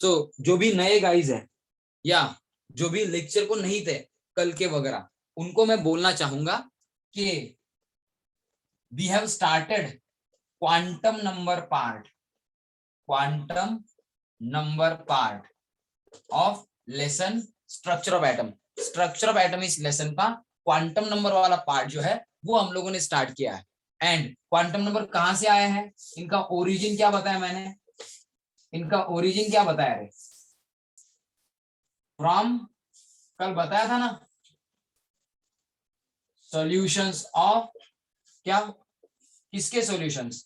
तो जो भी नए गाइज है या जो भी लेक्चर को नहीं थे कल के वगैरह, उनको मैं बोलना चाहूंगा कि we have started quantum number part, quantum number part of lesson structure of atom. Structure of atom इस लेसन का क्वांटम नंबर वाला पार्ट जो है वो हम लोगों ने स्टार्ट किया है। एंड क्वांटम नंबर कहां से आया है, इनका ओरिजिन क्या बताया मैंने, इनका ओरिजिन क्या बताया रे, फ्रॉम, कल बताया था ना, सॉल्यूशंस ऑफ, क्या, किसके solutions,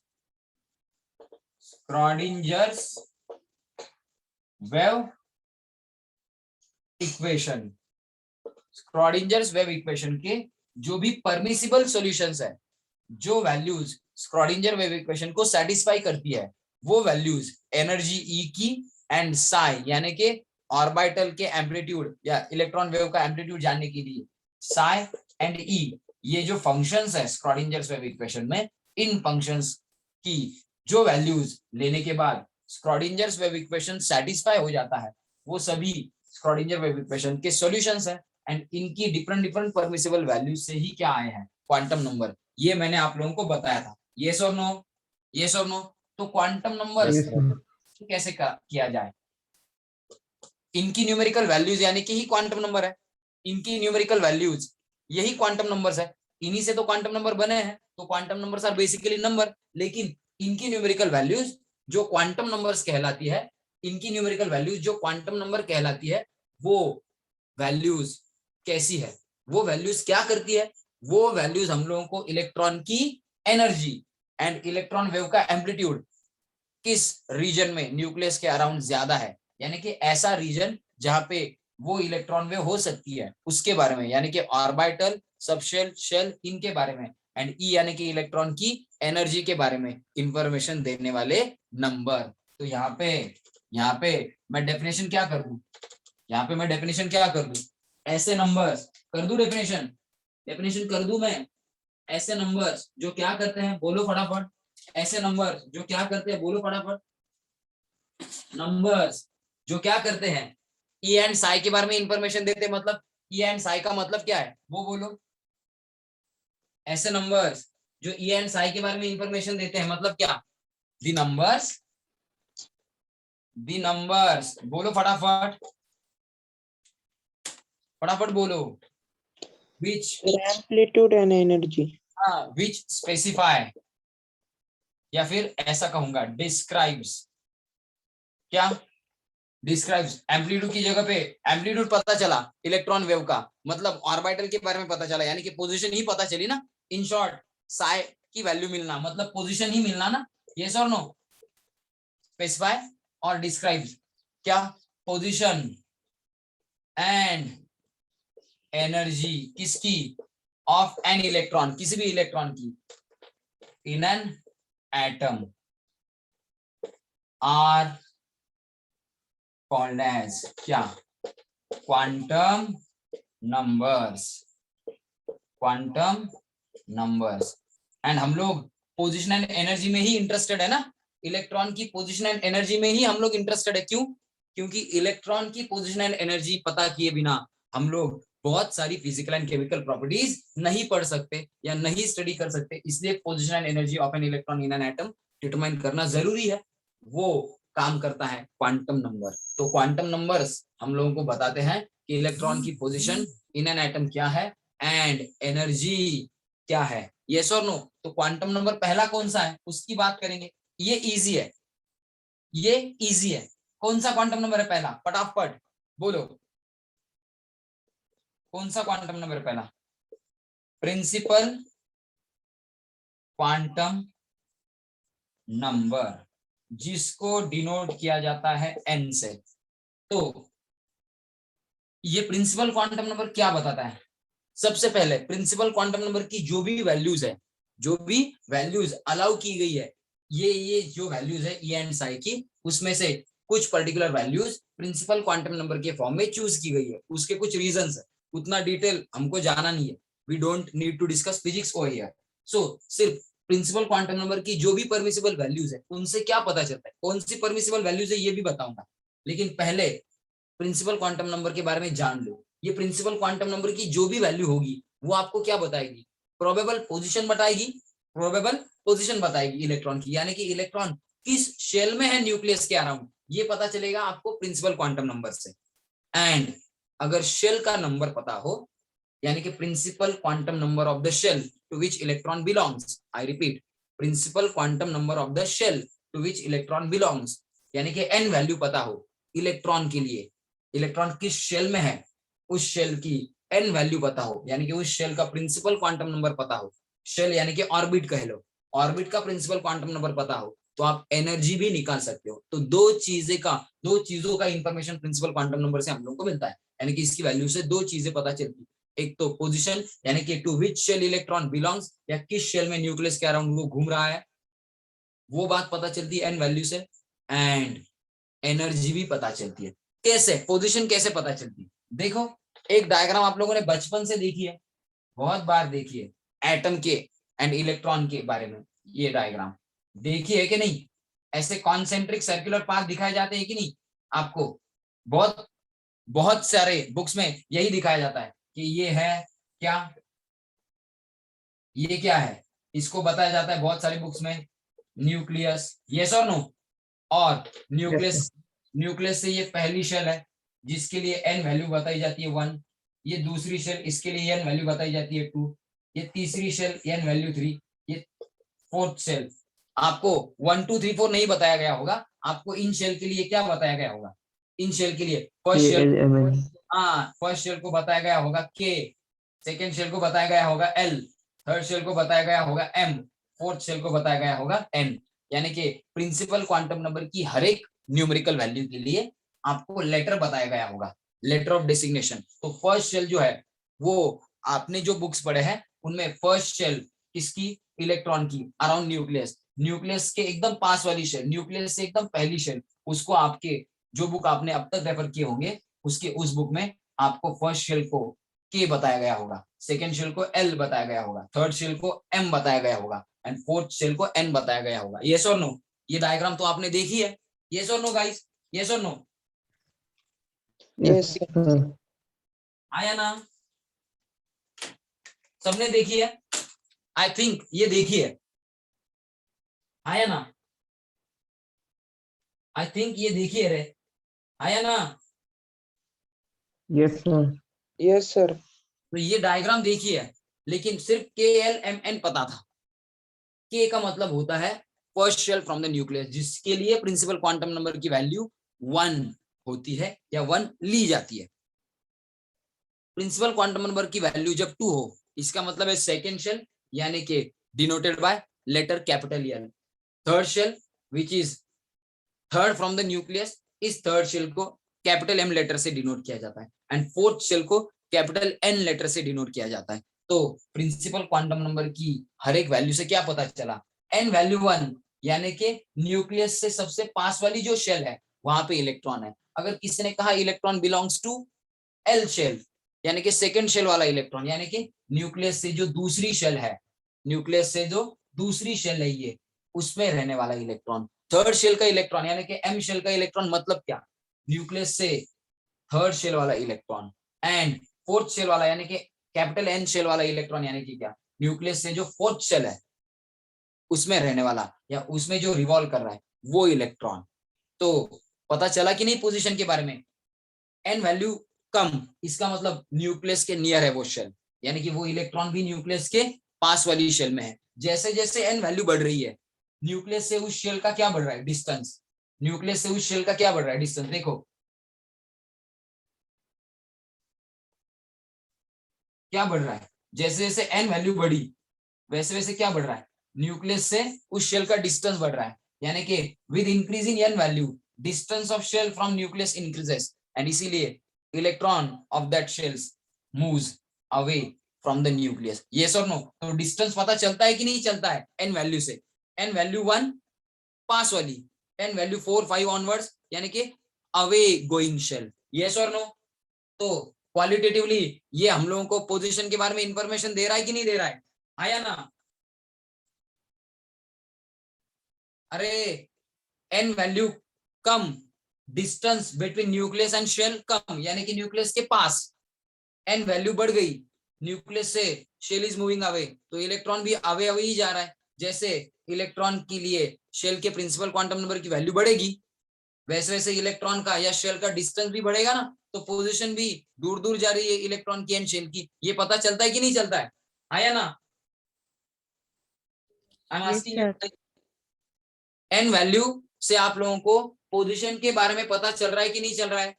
Schrodinger's wave equation. Schrodinger's wave equation के जो भी परमिसिबल सॉल्यूशंस है, जो वैल्यूज स्क्रॉडिंजर वेव इक्वेशन को सेटिस्फाई करती है, वो वैल्यूज एनर्जी ई की एंड साई यानी कि ऑर्बिटल के एम्पलीट्यूड या इलेक्ट्रॉन वेव का एम्पलीट्यूड जानने के लिए साई एंड ई, ये जो फंक्शंस है स्क्रॉडिंजर्स वेव इक्वेशन में, इन फंक्शंस की जो वैल्यूज लेने के बाद स्क्रॉडिंजर्स वेव इक्वेशन सेटिस्फाई हो जाता है, वो सभी स्क्रॉडिंजर वेव इक्वेशन के सॉल्यूशंस है। एंड इनकी डिफरेंट डिफरेंट परमिसिबल वैल्यूज से ही क्या आए हैं, क्वांटम नंबर। ये मैंने आप लोगों को बताया था। यस और नो, यस और नो। तो क्वांटम नंबर्स कैसे किया जाए, इनकी न्यूमेरिकल वैल्यूज यानी कि ही क्वांटम नंबर है, इनकी न्यूमेरिकल वैल्यूज यही क्वांटम नंबर्स है, इन्हीं से तो क्वांटम नंबर बने हैं। तो quantum numbers are basically number, लेकिन इनकी न्यूमेरिकल वैल्यूज जो क्वांटम नंबर्स कहलाती है, इनकी न्यूमेरिकल वैल्यूज जो क्वांटम नंबर कहलाती है, वो वैल्यूज कैसी है, वो वैल्यूज क्या करती है, वो वैल्यूज हम लोगों को इलेक्ट्रॉन की एनर्जी एंड इलेक्ट्रॉन वेव का एम्पलीट्यूड किस रीजन में न्यूक्लियस के अराउंड ज्यादा है, यानी कि ऐसा रीजन जहां पे वो इलेक्ट्रॉन वेव हो सकती है, उसके बारे में, यानी कि ऑर्बिटल, सबशेल, शेल, इनके बारे में। एंड ई यानी कि इलेक्ट्रॉन की एनर्जी के बारे में इंफॉर्मेशन देने वाले नंबर। तो यहाँ पे मैं डेफिनेशन क्या कर दूं, यहाँ पे मैं डेफिनेशन क्या कर दूं, ऐसे नंबर्स कर दूं, डेफिनेशन डेफिनेशन कर दूं मैं, ऐसे नंबर्स जो क्या करते हैं, बोलो फटाफट, ऐसे नंबर्स जो क्या करते हैं, बोलो फटाफट, नंबर्स जो क्या करते हैं, ई एंड साई के बारे में इंफॉर्मेशन देते हैं, मतलब ई एंड साई का मतलब क्या है वो बोलो। ऐसे नंबर्स जो ई एंड साई के बारे में इंफॉर्मेशन देते हैं मतलब क्या, दी नंबर्स, दी नंबर्स, बोलो फटाफट, फटाफट बोलो, which amplitude and energy, which specify, या फिर ऐसा कहूंगा डिस्क्राइब्स, क्या, डिस्क्राइब्स, एम्पलीट्यूड की जगह पे एम्पलीट्यूड पता चला इलेक्ट्रॉन वेव का, मतलब ऑर्बिटल के बारे में पता चला, यानी कि पोजीशन ही पता चली ना, इन शॉर्ट साई की वैल्यू मिलना मतलब पोजीशन ही मिलना ना, यस और नो। स्पेसिफाई और डिस्क्राइब्स क्या, पोजीशन एंड एनर्जी किसकी, ऑफ एन इलेक्ट्रॉन, किसी भी इलेक्ट्रॉन की, in an atom are called as क्या, quantum numbers, quantum numbers. And हम लोग पोजीशन एंड एनर्जी में ही इंटरेस्टेड है ना, इलेक्ट्रॉन की पोजीशन एंड एनर्जी में ही हम लोग इंटरेस्टेड है, क्यों, क्योंकि इलेक्ट्रॉन की पोजीशन एंड एनर्जी पता किए बिना हम लोग बहुत सारी फिजिकल एंड केमिकल प्रॉपर्टीज नहीं पढ़ सकते या नहीं स्टडी कर सकते, इसलिए position and energy of an electron in an atom determine करना जरूरी है, वो काम करता है क्वांटम नंबर। तो क्वांटम नंबर्स हम लोगों को बताते हैं कि इलेक्ट्रॉन की पोजीशन इन एन एटम क्या है एंड एनर्जी क्या है, यस और नो। तो क्वांटम नंबर पहला कौन सा है उसकी बात करेंगे, ये इजी है, ये इजी है। कौन सा क्वांटम नंबर है पहला, फटाफट बोलो, कौन सा क्वांटम नंबर है पहला, प्रिंसिपल क्वांटम नंबर, जिसको डिनोट किया जाता है एन से। तो ये प्रिंसिपल क्वांटम नंबर क्या बताता है, सबसे पहले प्रिंसिपल क्वांटम नंबर की जो भी वैल्यूज है, जो भी वैल्यूज अलाउ की गई है, ये जो वैल्यूज है ई एंड साई की, उसमें से कुछ particular values principal quantum number के फॉर्म में चूज की गई है, उसके कुछ रीजंस है, उतना डिटेल हमको जाना नहीं है, we don't need to discuss physics over here. So सिर्फ प्रिंसिपल क्वांटम नंबर की जो भी परमिसिबल वैल्यूज है उनसे क्या पता चलता है, कौन सी परमिसिबल वैल्यूज है ये भी बताऊंगा। लेकिन पहले प्रिंसिपल क्वांटम नंबर के बारे में जान लो। ये प्रिंसिपल क्वांटम नंबर की जो भी वैल्यू होगी वो आपको क्या बताएगी, प्रोबेबल पोजीशन बताएगी, प्रोबेबल पोजीशन बताएगी इलेक्ट्रॉन की, यानी कि इलेक्ट्रॉन किस शेल में है न्यूक्लियस के अराउंड, ये पता चलेगा आपको प्रिंसिपल क्वांटम नंबर से। एंड अगर शेल का नंबर पता हो, यानी कि principal quantum number of the shell to which electron belongs, I repeat, principal quantum number of the shell to which electron belongs, यानी कि एन वैल्यू पता हो इलेक्ट्रॉन के लिए, इलेक्ट्रॉन किस शेल में है उस शेल की एन वैल्यू पता हो, यानी कि उस शेल का प्रिंसिपल क्वांटम नंबर पता हो, शेल यानी कि ऑर्बिट कह लो, ऑर्बिट का प्रिंसिपल क्वांटम नंबर पता हो, तो आप एनर्जी भी निकाल सकते हो। तो दो चीजों का इंफॉर्मेशन प्रिंसिपल क्वांटम नंबर से हम लोग को मिलता है, यानी कि इसकी वैल्यू से दो चीजें पता चलती, एक तो पोजीशन यानी कि to which shell electron belongs, या किस शेल में न्यूक्लियस के अराउंड वो घूम रहा है, वो बात पता चलती है एन वैल्यू से। एंड एनर्जी भी पता चलती है। कैसे पोजीशन कैसे पता चलती है, देखो एक डायग्राम आप लोगों ने बचपन से देखी है, बहुत बार देखी है, एटम के एंड इलेक्ट्रॉन के बारे में ये डायग्राम देखी है कि नहीं, ऐसे कॉन्सेंट्रिक सर्कुलर पाथ दिखाए जाते हैं कि नहीं आपको, बहुत बहुत सारे बुक्स में यही दिखाया जाता है कि ये है क्या, ये क्या है, इसको बताया जाता है बहुत सारी बुक्स में, न्यूक्लियस, यस और नो। और Yes, sir. न्यूक्लियस, न्यूक्लियस से ये पहली शेल है जिसके लिए एन वैल्यू बताई जाती है 1, ये दूसरी शेल इसके लिए एन वैल्यू बताई जाती है 2, ये तीसरी शेल एन वैल्यू 3, ये फोर्थ शेल। आपको 1 2 3 4 नहीं बताया गया होगा, आपको इन शेल के लिए क्या बताया गया होगा, इन शेल के लिए फर्स्ट शेल, KLMN. हाँ फर्स्ट शेल को बताया गया होगा के, सेकेंड शेल को बताया गया होगा एल, थर्ड शेल को बताया गया होगा एम, फोर्थ शेल को बताया गया होगा एन, यानी कि प्रिंसिपल क्वांटम नंबर की हर एक न्यूमेरिकल वैल्यू के लिए आपको लेटर बताया गया होगा, लेटर ऑफ डेसिग्नेशन। तो फर्स्ट शेल जो है वो आपने जो बुक्स पढ़े हैं उनमें फर्स्ट शेल किसकी, इलेक्ट्रॉन की अराउंड न्यूक्लियस, न्यूक्लियस के एकदम पास वाली शेल, न्यूक्लियस से एकदम पहली शेल, उसको आपके जो बुक आपने अब तक रेफर किए होंगे उसके उस बुक में आपको फर्स्ट शेल को के बताया गया होगा, सेकेंड शेल को एल बताया गया होगा, थर्ड शेल को एम बताया गया होगा एंड फोर्थ शेल को एन बताया गया होगा। यस और नो, ये डायग्राम तो आपने देखी है, यस और नो गाइस, यस और नो, Yes, sir. आया ना, सबने देखी है, आई थिंक ये देखी है, आया ना, आई थिंक ये देखी है रे, आया ना। Yes, sir. Yes, sir. तो ये डायग्राम देखी है, लेकिन सिर्फ के एल एम एन पता था। के का मतलब होता है first shell from the nucleus, जिसके लिए प्रिंसिपल क्वांटम नंबर की वैल्यू 1 होती है या 1 ली जाती है। प्रिंसिपल क्वांटम नंबर की वैल्यू जब 2 हो, इसका मतलब है सेकेंड शेल, यानी कि denoted by letter capital L, third shell which is third from the nucleus, इस थर्ड शेल को कैपिटल एम लेटर से डिनोट किया जाता है एंड फोर्थ शेल को कैपिटल एन लेटर से डिनोट किया जाता है। तो प्रिंसिपल क्वांटम नंबर की हर एक वैल्यू से क्या पता चला, एन वैल्यू 1, यानी कि न्यूक्लियस से सबसे पास वाली जो शेल है वहां पे इलेक्ट्रॉन है। अगर किसी ने कहा electron belongs to L shell, यानी कि सेकेंड शेल वाला इलेक्ट्रॉन, यानी कि न्यूक्लियस से जो दूसरी शेल है, न्यूक्लियस से जो दूसरी शेल है ये, उसमें रहने वाला इलेक्ट्रॉन, थर्ड शेल का इलेक्ट्रॉन, यानी कि एम शेल का इलेक्ट्रॉन, मतलब क्या, न्यूक्लियस से थर्ड शेल वाला इलेक्ट्रॉन, एंड फोर्थ शेल वाला यानी कि कैपिटल एन शेल वाला इलेक्ट्रॉन, यानी कि क्या, न्यूक्लियस से जो फोर्थ शेल है उसमें रहने वाला या उसमें जो रिवॉल्व कर रहा है वो इलेक्ट्रॉन। तो पता चला कि नहीं पोजीशन के बारे में, एन वैल्यू कम, इसका मतलब न्यूक्लियस के नियर है वो शेल, यानी कि वो इलेक्ट्रॉन भी न्यूक्लियस के पास वाली शेल में है। जैसे जैसे एन वैल्यू बढ़ रही है, न्यूक्लियस से उस शेल का क्या बढ़ रहा है, डिस्टेंस, न्यूक्लियस से उस शेल का क्या बढ़ रहा है, डिस्टेंस, देखो क्या बढ़ रहा है, जैसे जैसे एन वैल्यू बढ़ी वैसे वैसे क्या बढ़ रहा है, न्यूक्लियस से उस शेल का डिस्टेंस बढ़ रहा है, यानी कि with increasing n value distance of shell from nucleus increases, and इसीलिए electron of that shells moves away from the nucleus. Yes और नो, तो डिस्टेंस पता चलता है कि नहीं चलता है एन वैल्यू से, एन वैल्यू 1 पास वाली, एन वैल्यू 4 5 ऑनवर्ड्स यानी कि अवे गोइंग शेल। यस और नो, तो क्वालिटेटिवली ये हम लोगों को पोजीशन के बारे में इंफॉर्मेशन दे रहा है कि नहीं दे रहा है, आया ना। अरे एन वैल्यू कम distance between nucleus and shell कम, यानी कि न्यूक्लियस के पास एन वैल्यू बढ़ गई, न्यूक्लियस से शेल इज मूविंग अवे, तो इलेक्ट्रॉन भी अवे अवे ही जा रहा है। जैसे इलेक्ट्रॉन के लिए शेल के प्रिंसिपल क्वांटम नंबर की वैल्यू बढ़ेगी, वैसे वैसे इलेक्ट्रॉन का या शेल का डिस्टेंस भी बढ़ेगा ना, तो पोजीशन भी दूर दूर जा रही है इलेक्ट्रॉन की एंड शेल की। ये पता चलता है कि नहीं चलता है? आया ना? I am Yes, asking sir. N value से आप लोगों को पोजीशन के बारे में पता चल रहा है कि नहीं चल रहा है?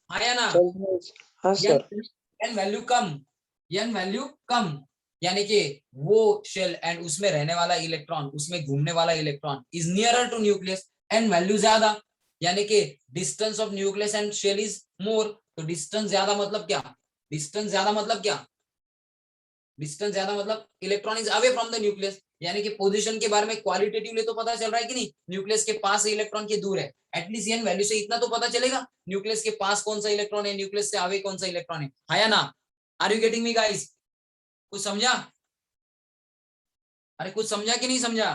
आया ना? चल रहा है। हाँ सर। एन वैल्यू कम, एन वैल्यू कम, यानी कि वो शेल एंड उसमें रहने वाला इलेक्ट्रॉन, उसमें घूमने वाला electron is nearer to nucleus. N value ज्यादा, यानी कि distance of nucleus and shell is more. तो डिस्टेंस ज्यादा मतलब क्या? डिस्टेंस ज्यादा मतलब क्या? डिस्टेंस ज्यादा मतलब electron is away from the nucleus, यानी कि पोजीशन के बारे में क्वालिटेटिवली तो पता चल रहा है कि नहीं, न्यूक्लियस के पास है इलेक्ट्रॉन के दूर है। एटलीस्ट एन वैल्यू से इतना तो पता चलेगा न्यूक्लियस के पास कौन सा इलेक्ट्रॉन है, न्यूक्लियस से अवे कौन सा इलेक्ट्रॉन है। है ना? Are you getting me guys? कुछ समझा? अरे कुछ समझा कि नहीं समझा?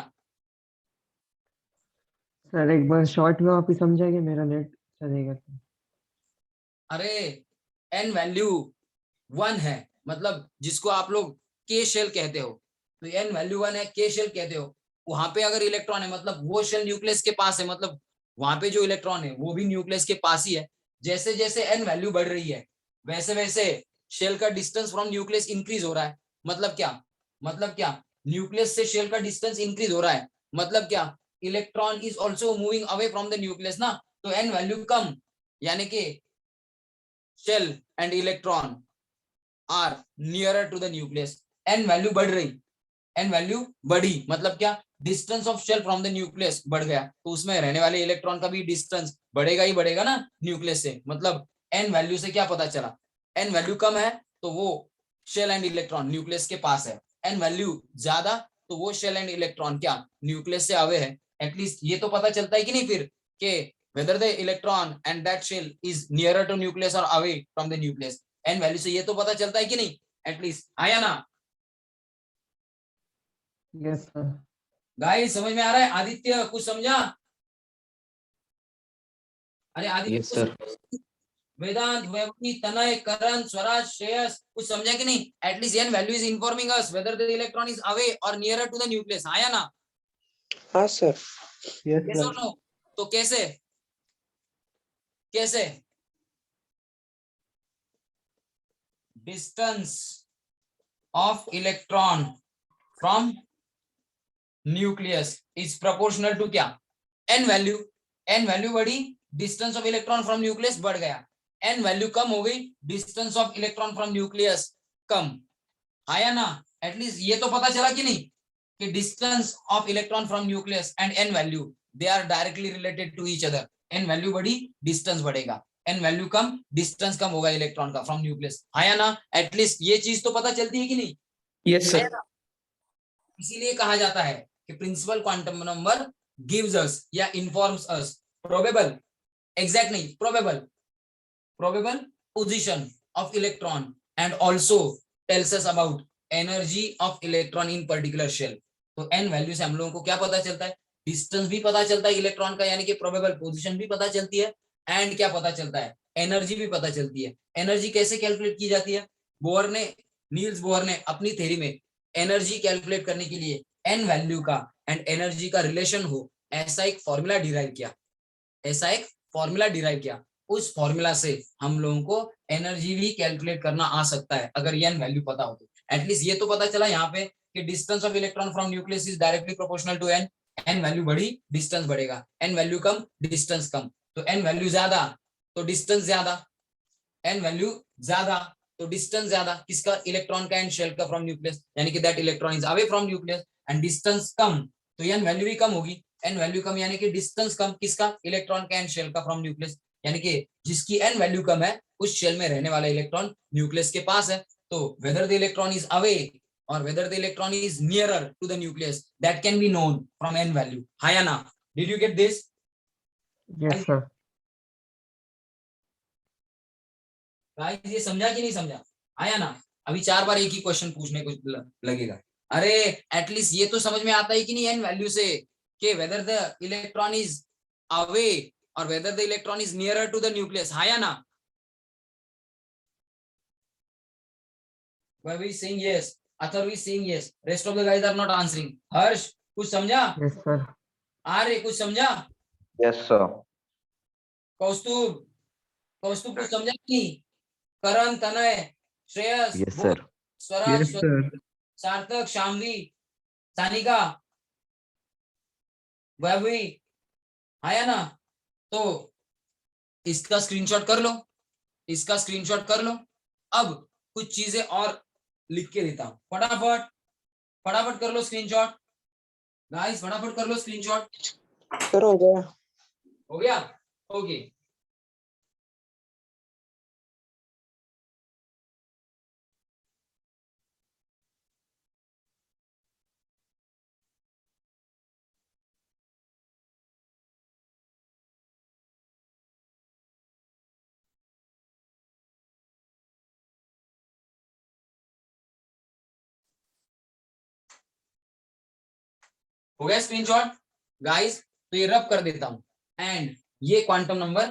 सर एक बार शॉर्ट में आप ही समझाएंगे, मेरा नेट चलेगा तो। अरे एन वैल्यू 1 है, मतलब जिसको आप लोग के शेल कहते हो, तो एन वैल्यू 1 है, के शेल कहते हो। वहां पे अगर इलेक्ट्रॉन है मतलब वो शेल न्यूक्लियस के पास है, मतलब वहां पे जो इलेक्ट्रॉन है वो भी न्यूक्लियस के पास ही है। जैसे जैसे एन वैल्यू बढ़ रही है वैसे वैसे शेल का डिस्टेंस फ्रॉम न्यूक्लियस इंक्रीज हो रहा है। मतलब क्या? मतलब क्या? न्यूक्लियस से शेल का डिस्टेंस इंक्रीज हो रहा है, मतलब क्या? Electron is also moving away from the nucleus ना, तो एन वैल्यू कम, यानी कि shell and electron are nearer to the nucleus. N value बढ़ रही, एन वैल्यू बढ़ी मतलब क्या? Distance of shell from the nucleus बढ़ गया, तो उसमें रहने वाले इलेक्ट्रॉन का भी डिस्टेंस बढ़ेगा ही बढ़ेगा ना न्यूक्लियस से। मतलब एन वैल्यू से क्या पता चला? एन वैल्यू कम है तो वो शेल एंड इलेक्ट्रॉन न्यूक्लियस के पास है, एन वैल्यू ज्यादा तो वो शेल एंड इलेक्ट्रॉन क्या न्यूक्लियस से अवे है। एटलीस्ट ये तो पता चलता है कि नहीं फिर कि whether the electron and that shell is nearer to nucleus or away from the nucleus। N value से ये तो पता चलता है कि नहीं? एटलीस्ट आया ना? Yes sir. गाइस समझ में आ रहा है? आदित्य कुछ समझा? अरे आदित्य यस कुछ सर। वेदांत, वैभवी, तनय, करण, स्वराज, श्रेयस कुछ समझा कि नहीं? At least n value is informing us whether the electron is away और नियरर टू द न्यूक्लियस। आया ना? हाँ सर। यस यस और सर। नो? तो कैसे? कैसे? Distance of electron from nucleus is proportional to क्या? N value. एन वैल्यू बढ़ी, distance of electron from nucleus बढ़ गया। एन वैल्यू कम हो गई, distance of electron from nucleus कम। आया ना? एटलीस्ट ये तो पता चला कि नहीं कि distance of electron from nucleus and n value they are directly related to each other. N value बढ़ी, डिस्टेंस बढ़ेगा, एन वैल्यू कम, डिस्टेंस कम होगा इलेक्ट्रॉन का फ्रॉम न्यूक्लियस। आया ना? एटलीस्ट ये चीज तो पता चलती है कि नहीं? Yes sir. इसीलिए कहा जाता है कि principal quantum number gives us या इन्फॉर्म्स अस प्रोबेबल, एग्जैक्ट नहीं, probable, probable position of electron and also tells us about energy of electron in particular shell. तो एन वैल्यू से हम लोगों को क्या पता चलता है? डिस्टेंस भी पता चलता है इलेक्ट्रॉन का, यानी कि प्रोबेबल पोजीशन भी पता चलती है, एंड क्या पता चलता है? एनर्जी भी पता चलती है। एनर्जी कैसे कैलकुलेट की जाती है? बोर ने, नील्स बोर ने अपनी थ्योरी में एनर्जी कैलकुलेट करने के लिए एन वैल्यू का एंड एनर्जी का रिलेशन हो ऐसा एक फॉर्मूला डिराइव किया, ऐसा एक फॉर्मूला डिराइव किया। उस फॉर्मूला से हम लोगों को एनर्जी भी कैलकुलेट करना आ सकता है अगर एन वैल्यू पता हो तो। एटलीस्ट ये तो पता चला यहाँ पे कि distance of electron from nucleus is directly proportional to n. N value बढ़ी, डिस्टेंस बढ़ेगा, एन वैल्यू कम, डिस्टेंस कम। तो एन वैल्यू ज्यादा तो डिस्टेंस ज्यादा, एन वैल्यू ज्यादा तो डिस्टेंस ज्यादा किसका? इलेक्ट्रॉन का एंड शेल का फ्रॉम न्यूक्लियस, यानी कि that electron is away from nucleus. And distance कम तो एन वैल्यू भी कम होगी, एन वैल्यू कम यानी कि डिस्टेंस कम किसका? इलेक्ट्रॉन का एंड शेल का फ्रॉम न्यूक्लियस, यानी कि जिसकी एन वैल्यू कम है उस शेल में रहने वाला इलेक्ट्रॉन न्यूक्लियस के पास है। तो whether the electron is away और whether the electron is nearer to the nucleus that can be known from n value. हाँ या ना? Did you get this? Yes sir. Guys ये समझा कि नहीं समझा? आया ना? अभी 4 बार एक ही क्वेश्चन पूछने को लगेगा। अरे एटलीस्ट ये तो समझ में आता है कि नहीं एन वैल्यू से कि weather the electron is away or whether the electron is nearer to the nucleus. हाँ या ना? Vaibhav is saying yes. Atharv is saying yes. Rest of the guys are not answering. Harsh, कुछ समझा? Yes, sir. आर्य, कुछ समझा? Yes, sir. कौस्तुभ, कौस्तुभ कुछ समझा नहीं? करण, तनय, Shreyas, Yes, sir. Swaraj, Yes, sir. सार्थक, शामवी, सानिका, वैभवी, आया ना? तो इसका स्क्रीनशॉट कर लो, इसका स्क्रीनशॉट कर लो। अब कुछ चीजें और लिख के देता हूं, फटाफट फटाफट कर लो स्क्रीनशॉट गाइस, फटाफट कर लो स्क्रीनशॉट। सर हो गया। हो गया? ओके। हो गया स्क्रीनशॉट गाइस? तो ये रब कर देता हूं। एंड ये क्वांटम नंबर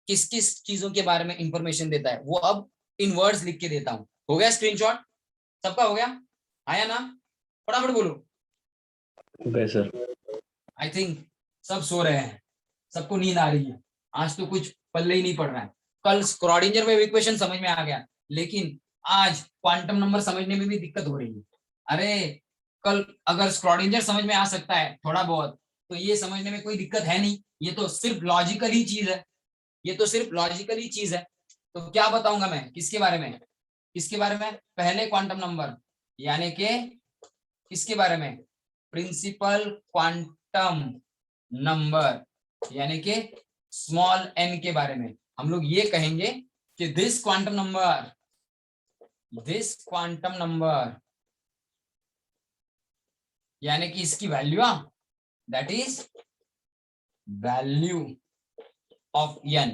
किस किस चीजों के बारे में इंफॉर्मेशन देता है वो अब इन वर्ड्स लिख के देता हूं। हो गया स्क्रीनशॉट? सबका हो गया? आया ना? फटाफट बोलो। Okay, sir. आई थिंक सब सो रहे हैं, सबको नींद आ रही है, आज तो कुछ पल्ले ही नहीं पड़ रहा है। कल स्क्रॉडिंजर वेव इक्वेशन समझ में आ गया, लेकिन आज क्वांटम नंबर समझने में भी दिक्कत हो रही है। अरे कल अगर स्क्रॉडिंजर समझ में आ सकता है थोड़ा बहुत, तो ये समझने में कोई दिक्कत है नहीं। ये तो सिर्फ लॉजिकल ही चीज है, ये तो सिर्फ लॉजिकल ही चीज है। तो क्या बताऊंगा मैं किसके बारे में? किसके बारे में? पहले क्वांटम नंबर, यानी कि किसके बारे में? प्रिंसिपल क्वांटम नंबर, यानी कि स्मॉल n के बारे में। हम लोग ये कहेंगे कि दिस क्वांटम नंबर यानी कि इसकी value, that is value of n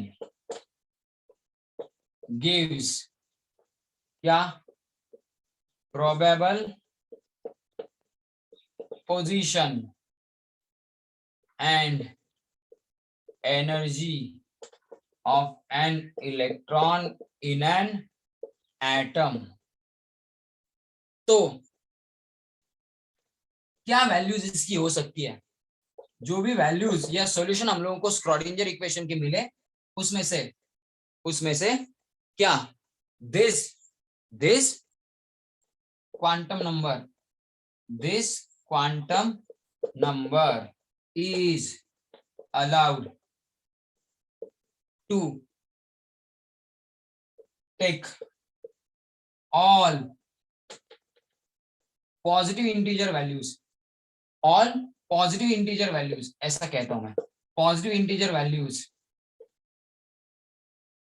gives क्या? Probable position and energy of an electron in an atom। तो क्या वैल्यूज इसकी हो सकती है? जो भी वैल्यूज या सॉल्यूशन हम लोगों को स्क्रॉडिंजर इक्वेशन के मिले, उसमें से क्या this quantum number is allowed to take all positive integer values, ऐसा कहता हूं मैं, positive integer values,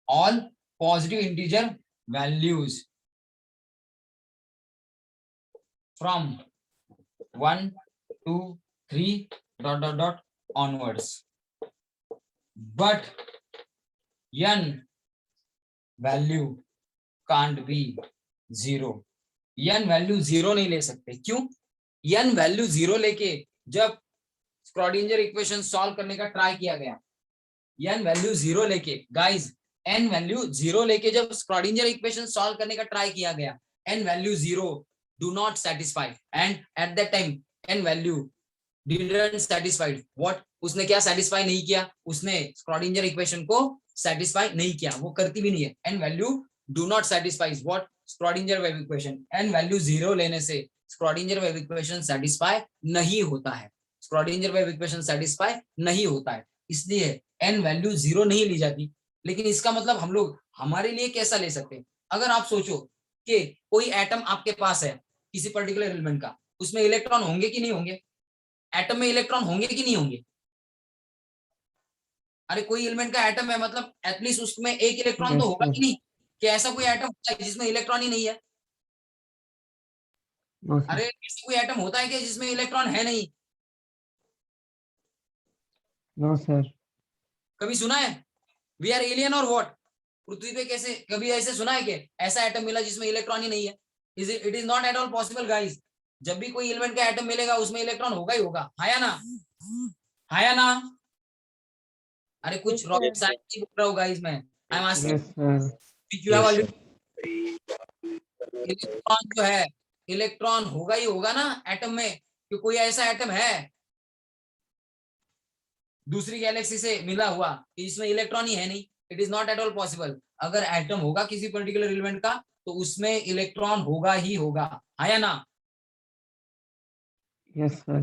all positive integer values from 1 2 3 ... onwards, but n value can't be 0। n value 0 नहीं ले सकते। क्यों? n वैल्यू 0 लेके जब स्क्रॉडिंजर इक्वेशन सॉल्व करने का ट्राई किया गया, n वैल्यू 0 लेके गाइस, n वैल्यू 0 लेके जब स्क्रॉडिंजर इक्वेशन सॉल्व करने का ट्राई किया गया, n value 0 do not satisfy, and at that time n value didn't satisfied what, उसने क्या सेटिस्फाई नहीं किया? उसने स्क्रॉडिंजर इक्वेशन को सेटिस्फाई नहीं किया, वो करती भी नहीं है। n value do not satisfies what? Schrodinger wave equation. n value 0 लेने से स्क्रॉडिंजर वेव इक्वेशन सेटिस्फाई नहीं होता है, स्क्रॉडिंजर वेव इक्वेशन सेटिस्फाई नहीं होता है, इसलिए n वैल्यू 0 नहीं ली जाती। लेकिन इसका मतलब हम लोग हमारे लिए कैसा ले सकते हैं? अगर आप सोचो कि कोई एटम आपके पास है किसी पर्टिकुलर एलिमेंट का, उसमें इलेक्ट्रॉन होंगे कि नहीं होंगे? एटम में इलेक्ट्रॉन होंगे कि नहीं होंगे? अरे कोई एलिमेंट का एटम है, मतलब एटलीस्ट उसमें एक इलेक्ट्रॉन तो Yes, होगा sir. कि नहीं? कि ऐसा कोई एटम होता है जिसमें इलेक्ट्रॉन ही नहीं है? No, sir. अरे ऐसा कोई एटम होता है कि जिसमें इलेक्ट्रॉन है नहीं? No, sir. कभी सुना है? वी आर एलियन और व्हाट? पृथ्वी पे कैसे कभी ऐसे सुना है कि ऐसा एटम मिला जिसमें इलेक्ट्रॉन ही नहीं है? It is not at all possible guys. जब भी कोई एलिमेंट का एटम मिलेगा उसमें इलेक्ट्रॉन होगा ही होगा। हाँ या ना? हाँ या ना? अरे कुछ रॉकेट साइंस की बोल रहा हूँ गाइस मैं। I am asking Yes, sir. Which you have Yes, already. sir. Electron जो है, इलेक्ट्रॉन होगा ही होगा ना एटम में, कि कोई ऐसा एटम है दूसरी गैलेक्सी से मिला हुआ कि इसमें इलेक्ट्रॉन ही है नहीं। It is not at all possible. अगर एटम होगा किसी पर्टिकुलर एलिमेंट का तो उसमें इलेक्ट्रॉन होगा ही होगा, हाँ या ना। Yes, sir.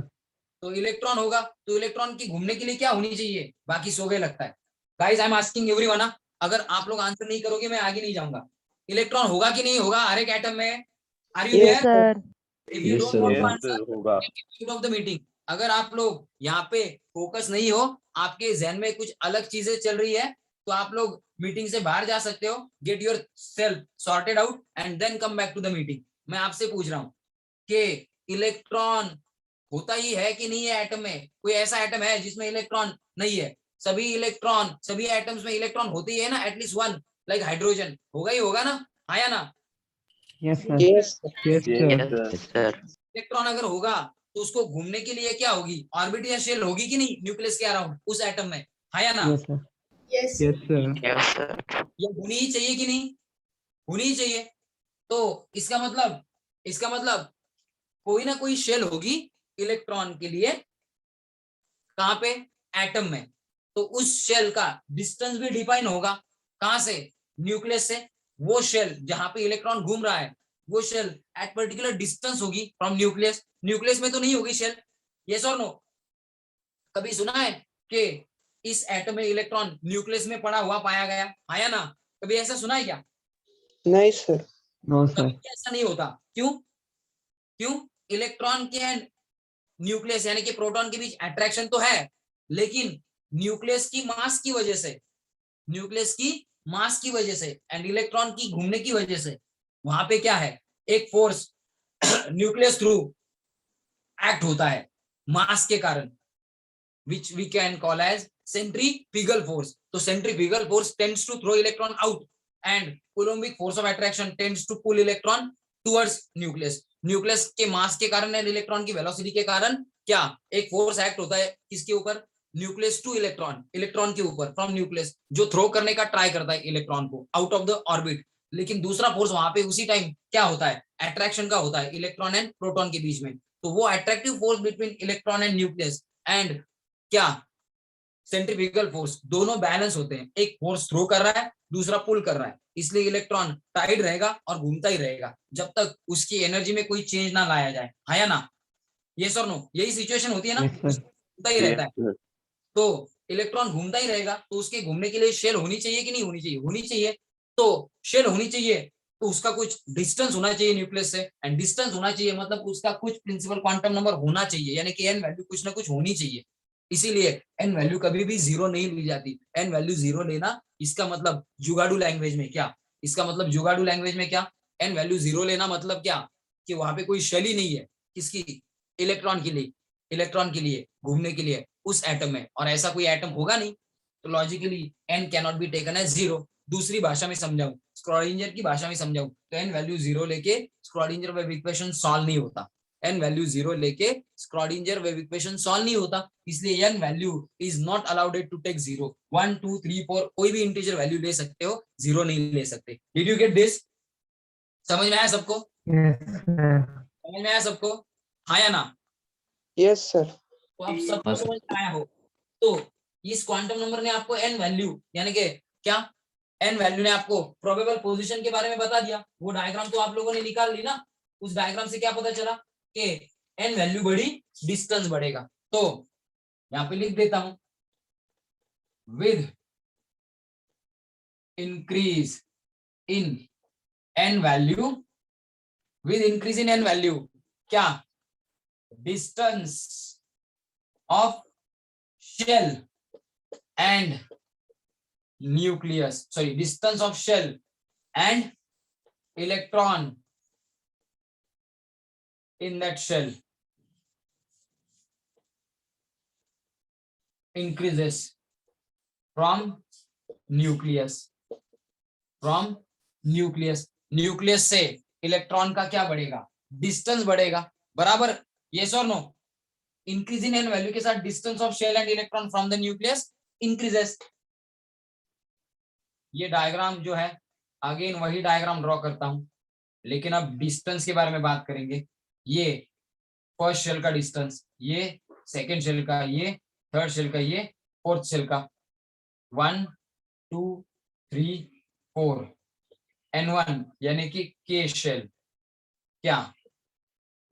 तो इलेक्ट्रॉन होगा तो इलेक्ट्रॉन की घूमने के लिए क्या होनी चाहिए, बाकी सो गए लगता है। Guys I am asking everyone, अगर आप लोग आंसर नहीं करोगे मैं आगे नहीं जाऊंगा। इलेक्ट्रॉन होगा कि नहीं होगा हर एक एटम में? Are you Yes, there? sir. If you Yes, don't sir. Want to होगा. आंसर होगा। Out of the meeting. अगर आप लोग यहाँ पे फोकस नहीं हो, आपके जहन में कुछ अलग चीजें चल रही है, तो आप लोग मीटिंग से बाहर जा सकते हो। Get yourself sorted out and then come back to the meeting. मैं आपसे पूछ रहा हूँ कि इलेक्ट्रॉन होता ही है कि नहीं है एटम में? कोई ऐसा एटम है जिसमें इलेक्ट्रॉन नहीं है? सभी इलेक्ट्रॉन, सभी एटम्स में इलेक्ट्रॉन होती है ना, एटलीस्ट वन, लाइक हाइड्रोजन होगा ही होगा ना, हाँ या ना। Yes, sir. Yes. Yes, sir. Yes, sir. Electron अगर होगा तो उसको घूमने के लिए क्या होगी, ऑर्बिट या शेल होगी कि नहीं न्यूक्लियस के अराउंड उस एटम में, हाँ या ना। Yes, sir. Yes. Yes, sir. Yes, sir. ये होनी ही चाहिए कि नहीं, होनी ही चाहिए। तो इसका मतलब कोई ना कोई शेल होगी इलेक्ट्रॉन के लिए, कहाँ पे, एटम में। तो उस शेल का डिस्टेंस भी डिफाइन होगा, कहां से, न्यूक्लियस से। वो शेल जहां पे इलेक्ट्रॉन घूम रहा है वो शेल एट पर्टिकुलर डिस्टेंस होगी फ्रॉम न्यूक्लियस। न्यूक्लियस में तो नहीं होगी शेल, यस और नो। कभी सुना है कि इस एटम में इलेक्ट्रॉन न्यूक्लियस में पड़ा हुआ पाया गया, हाँ या ना? कभी ऐसा सुना है क्या? नहीं सर। No, sir. कभी ऐसा नहीं होता। क्यों? क्यों? इलेक्ट्रॉन के एंड न्यूक्लियस यानी कि प्रोटॉन के बीच अट्रैक्शन तो है, लेकिन न्यूक्लियस की मास की वजह से, न्यूक्लियस की मास की वजह से एंड इलेक्ट्रॉन की घूमने की वजह से वहां पे क्या है, एक फोर्स न्यूक्लियस थ्रू एक्ट होता है मास के कारण, which we can call as centrifugal force. तो centrifugal force tends to throw electron out and Coulombic force of attraction tends to pull electron towards nucleus. Nucleus के मास के कारण एंड इलेक्ट्रॉन की velocity के कारण क्या एक फोर्स एक्ट होता है, किसके ऊपर, न्यूक्लियस टू इलेक्ट्रॉन, इलेक्ट्रॉन के ऊपर फ्रॉम न्यूक्लियस, जो थ्रो करने का ट्राई करता है इलेक्ट्रॉन को आउट ऑफ द ऑर्बिट। लेकिन दूसरा फोर्स वहां पे उसी टाइम क्या होता है, अट्रैक्शन का होता है इलेक्ट्रॉन एंड प्रोटॉन के बीच में। तो वो attractive force between electron and nucleus and क्या, सेंट्रीफ्यूगल फोर्स, दोनों बैलेंस होते हैं। एक फोर्स थ्रो कर रहा है, दूसरा पुल कर रहा है, इसलिए इलेक्ट्रॉन टाइड रहेगा और घूमता ही रहेगा जब तक उसकी एनर्जी में कोई चेंज ना लाया जाए, हाँ या ना। यस और नो, यही सिचुएशन होती है ना, Yes, sir. घूमता ही रहता है। Yes, sir. तो इलेक्ट्रॉन घूमता ही रहेगा, तो उसके घूमने के लिए शेल होनी चाहिए कि नहीं होनी चाहिए, होनी चाहिए। तो शेल होनी चाहिए तो उसका कुछ डिस्टेंस होना चाहिए न्यूक्लियस से, एंड डिस्टेंस होना चाहिए मतलब उसका कुछ प्रिंसिपल क्वांटम नंबर होना चाहिए, यानी कि एन वैल्यू कुछ ना कुछ होनी चाहिए। इसीलिए एन वैल्यू कभी भी जीरो नहीं ली जाती। एन वैल्यू जीरो लेना, इसका मतलब जुगाड़ू लैंग्वेज में क्या, इसका मतलब जुगाड़ू लैंग्वेज में क्या, एन वैल्यू जीरो लेना मतलब क्या, कि वहां पे कोई शेल ही नहीं है, किसकी, इलेक्ट्रॉन के लिए, इलेक्ट्रॉन के लिए घूमने के लिए उस एटम में, और ऐसा कोई एटम होगा नहीं, तो logically n cannot be taken as zero. दूसरी भाषा में समझाऊं, स्क्रॉडिंजर की भाषा में समझाऊं, तो एन वैल्यू जीरो लेके स्क्रॉडिंजर वेव इक्वेशन सॉल्व नहीं होता। एन वैल्यू जीरो लेके स्क्रॉडिंजर वेव इक्वेशन सॉल्व नहीं होता, इसलिए n value is not allowed to take zero. 1 2 3 4 कोई भी इंटीजर वैल्यू ले सकते हो, जीरो नहीं ले सकते। Did you get this? समझ में आया सबको? Yes, sir. समझ में आया सबको, हाँ या ना? Yes sir. तो आप सबको समझ में आया हो। तो इस क्वांटम नंबर ने आपको एन वैल्यू यानी कि क्या, एन वैल्यू ने आपको प्रोबेबल पोजीशन के बारे में बता दिया। वो डायग्राम तो आप लोगों ने निकाल ली ना, उस डायग्राम से क्या पता चला कि एन वैल्यू बढ़ी डिस्टेंस बढ़ेगा। तो यहाँ पे लिख देता हूं, with increase in n value, with increase in n value क्या, distance of shell and nucleus, sorry, distance of shell and electron in that shell increases from nucleus, from nucleus, nucleus से electron का क्या बढ़ेगा, distance बढ़ेगा, बराबर, yes और no. Increase in n value के साथ distance of shell and electron from the nucleus increases. ये डायग्राम जो है अगेन वही डायग्राम ड्रॉ करता हूं, लेकिन अब डिस्टेंस के बारे में बात करेंगे. ये फर्स्ट शेल का डिस्टेंस, ये सेकेंड शेल का, ये थर्ड शेल का, ये फोर्थ शेल का. 1 2 3 4 N1 यानी कि के शेल क्या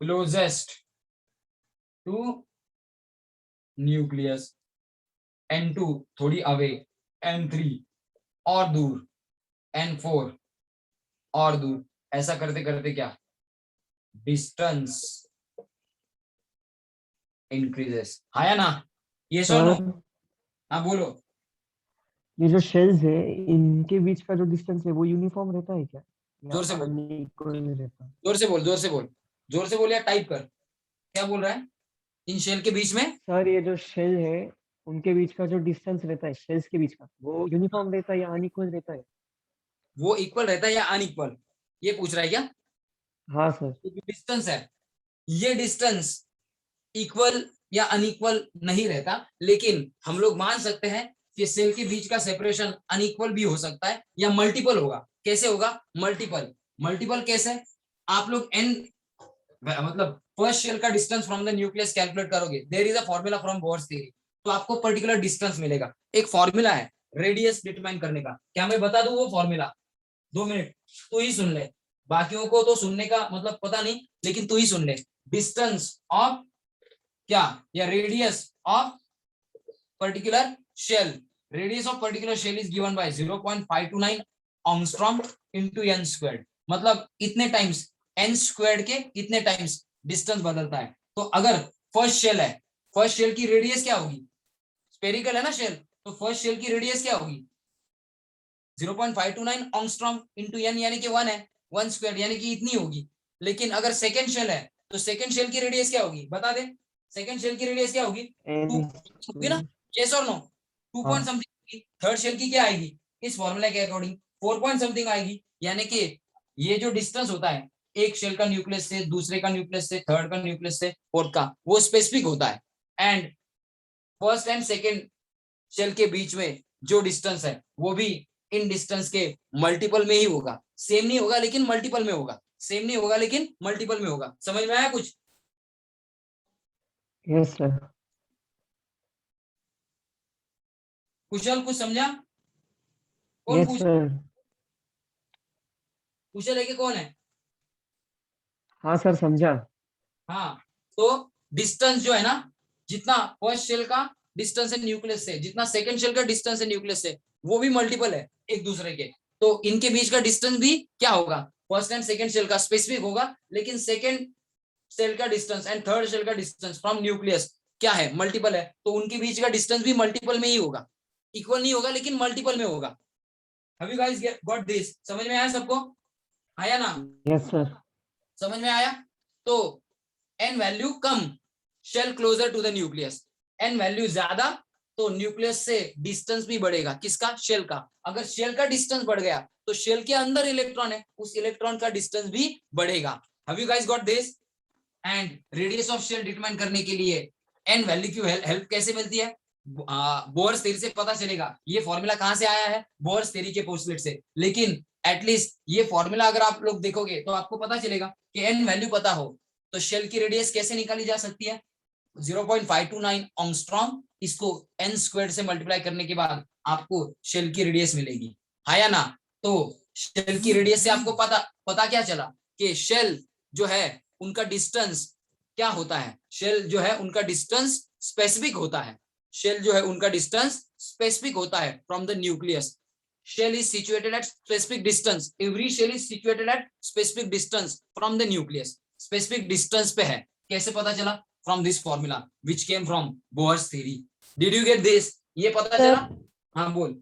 क्लोजेस्ट टू न्यूक्लियस, N2 थोड़ी अवे, N3 और दूर, N4 और दूर. ऐसा करते करते क्या डिस्टेंस इंक्रीजेस. आया ना ये सुनो. सर हाँ बोलो. ये जो शेल्स है इनके बीच का जो डिस्टेंस है वो यूनिफॉर्म रहता है क्या, या जोर से बोल, अनइक्वल रहता है? जोर से बोल, जोर से बोल, जोर से बोल या टाइप कर. क्या बोल रहा है? इन शेल के बीच में सर ये जो शेल है उनके बीच का जो डिस्टेंस रहता है शेल्स के बीच का वो यूनिफॉर्म रहता है या अनइक्वल रहता है? वो इक्वल रहता है या अनइक्वल, ये पूछ रहा है क्या? हाँ सर. डिस्टेंस है, ये डिस्टेंस इक्वल या अनइक्वल नहीं रहता, लेकिन हम लोग मान सकते हैं कि सेल के बीच का सेपरेशन अनइक्वल भी हो सकता है या मल्टीपल होगा. कैसे होगा? मल्टीपल. मल्टीपल कैसे? आप लोग एन मतलब फर्स्ट शेल का distance from the nucleus calculate करोगे, there is a formula from Bohr's theory, तो आपको पर्टिकुलर डिस्टेंस मिलेगा. एक फार्मूला है रेडियस डिटरमाइन करने का. क्या मैं बता दूं वो फार्मूला? 2 मिनट तू ही सुन ले, बाकियों को तो सुनने का मतलब पता नहीं, लेकिन तू ही सुन ले. डिस्टेंस ऑफ क्या, या radius of particular shell, radius of particular shell is given by 0.529 angstrom into n squared. मतलब इतने टाइम्स n स्क्वायर्ड के इतने टाइम्स डिस्टेंस बदलता है. तो अगर फर्स्ट शेल है, फर्स्ट शेल की रेडियस क्या होगी? स्फेरिकल है ना शेल, तो फर्स्ट शेल की रेडियस क्या होगी? 0.529 एंगस्ट्रॉम इनटू n यानी कि 1 है, 1 स्क्वायर यानी कि इतनी होगी. लेकिन अगर सेकंड शेल है तो सेकंड शेल की रेडियस क्या होगी? बता दे. सेकंड शेल की रेडियस क्या होगी? 2 होगी ना? यस और नो? 2 पॉइंट समथिंग होगी. थर्ड शेल की क्या आएगी इस फॉर्मूला के अकॉर्डिंग? 4 पॉइंट समथिंग आएगी. यानी कि ये जो डिस्टेंस होता है एक शेल का न्यूक्लियस से, दूसरे का न्यूक्लियस से, थर्ड का न्यूक्लियस से, फोर्थ का, वो स्पेसिफिक होता है. And first and second shell के बीच में जो डिस्टेंस है वो भी इन डिस्टेंस के मल्टीपल में ही होगा. सेम नहीं होगा लेकिन मल्टीपल में होगा. सेम नहीं होगा लेकिन मल्टीपल में होगा. समझ में आया कुछ? Yes sir. कुशल कुछ समझा? कौन यस पूछ? सर. कुशल है कि कौन है? हाँ सर समझा. हाँ, तो डिस्टेंस जो है ना, जितना फर्स्ट शेल का डिस्टेंस है न्यूक्लियस से, जितना सेकंड शेल का डिस्टेंस है न्यूक्लियस से, वो भी मल्टीपल है एक दूसरे के. तो इनके बीच का डिस्टेंस भी क्या होगा? फर्स्ट एंड सेकंड शेल का स्पेसिफिक होगा, लेकिन सेकंड शेल का डिस्टेंस एंड थर्ड शेल का डिस्टेंस फ्रॉम न्यूक्लियस क्या है? मल्टीपल है. तो उनके बीच का डिस्टेंस भी मल्टीपल में ही होगा. इक्वल नहीं होगा लेकिन मल्टीपल में होगा. Have you guys got this? समझ में आया सबको? आया ना? Yes sir. समझ में आया? तो n वैल्यू कम, shell closer to the nucleus. n value ज्यादा तो न्यूक्लियस से डिस्टेंस भी बढ़ेगा. किसका? शेल का. अगर शेल का डिस्टेंस बढ़ गया तो शेल के अंदर इलेक्ट्रॉन है, उस इलेक्ट्रॉन का डिस्टेंस भी बढ़ेगा. Have you guys got this? And radius of shell determine करने के लिए n वैल्यू की हेल्प कैसे मिलती है? बोर्स थ्योरी से पता चलेगा. ये फॉर्मूला कहां से आया है? बोर्स थ्योरी के पोस्टलेट से. लेकिन एटलीस्ट ये फॉर्मूला अगर आप लोग देखोगे तो आपको पता चलेगा कि n वैल्यू पता हो तो शेल की रेडियस कैसे निकाली जा सकती है? 0.529 एंगस्ट्रॉम, इसको n स्क्वायर्ड से मल्टीप्लाई करने के बाद आपको शेल की रेडियस मिलेगी. है ना? तो शेल की रेडियस से आपको पता क्या चला कि शेल जो है उनका डिस्टेंस क्या होता है? शेल जो है उनका डिस्टेंस स्पेसिफिक होता है. शेल जो है उनका डिस्टेंस स्पेसिफिक होता है from the nucleus. Shell is situated at specific distance. Every shell is situated at specific distance from the nucleus. Specific distance पे है. कैसे पता चला? From this formula, which came from Bohr's theory. Did you get this? ये पता चला? हाँ बोल.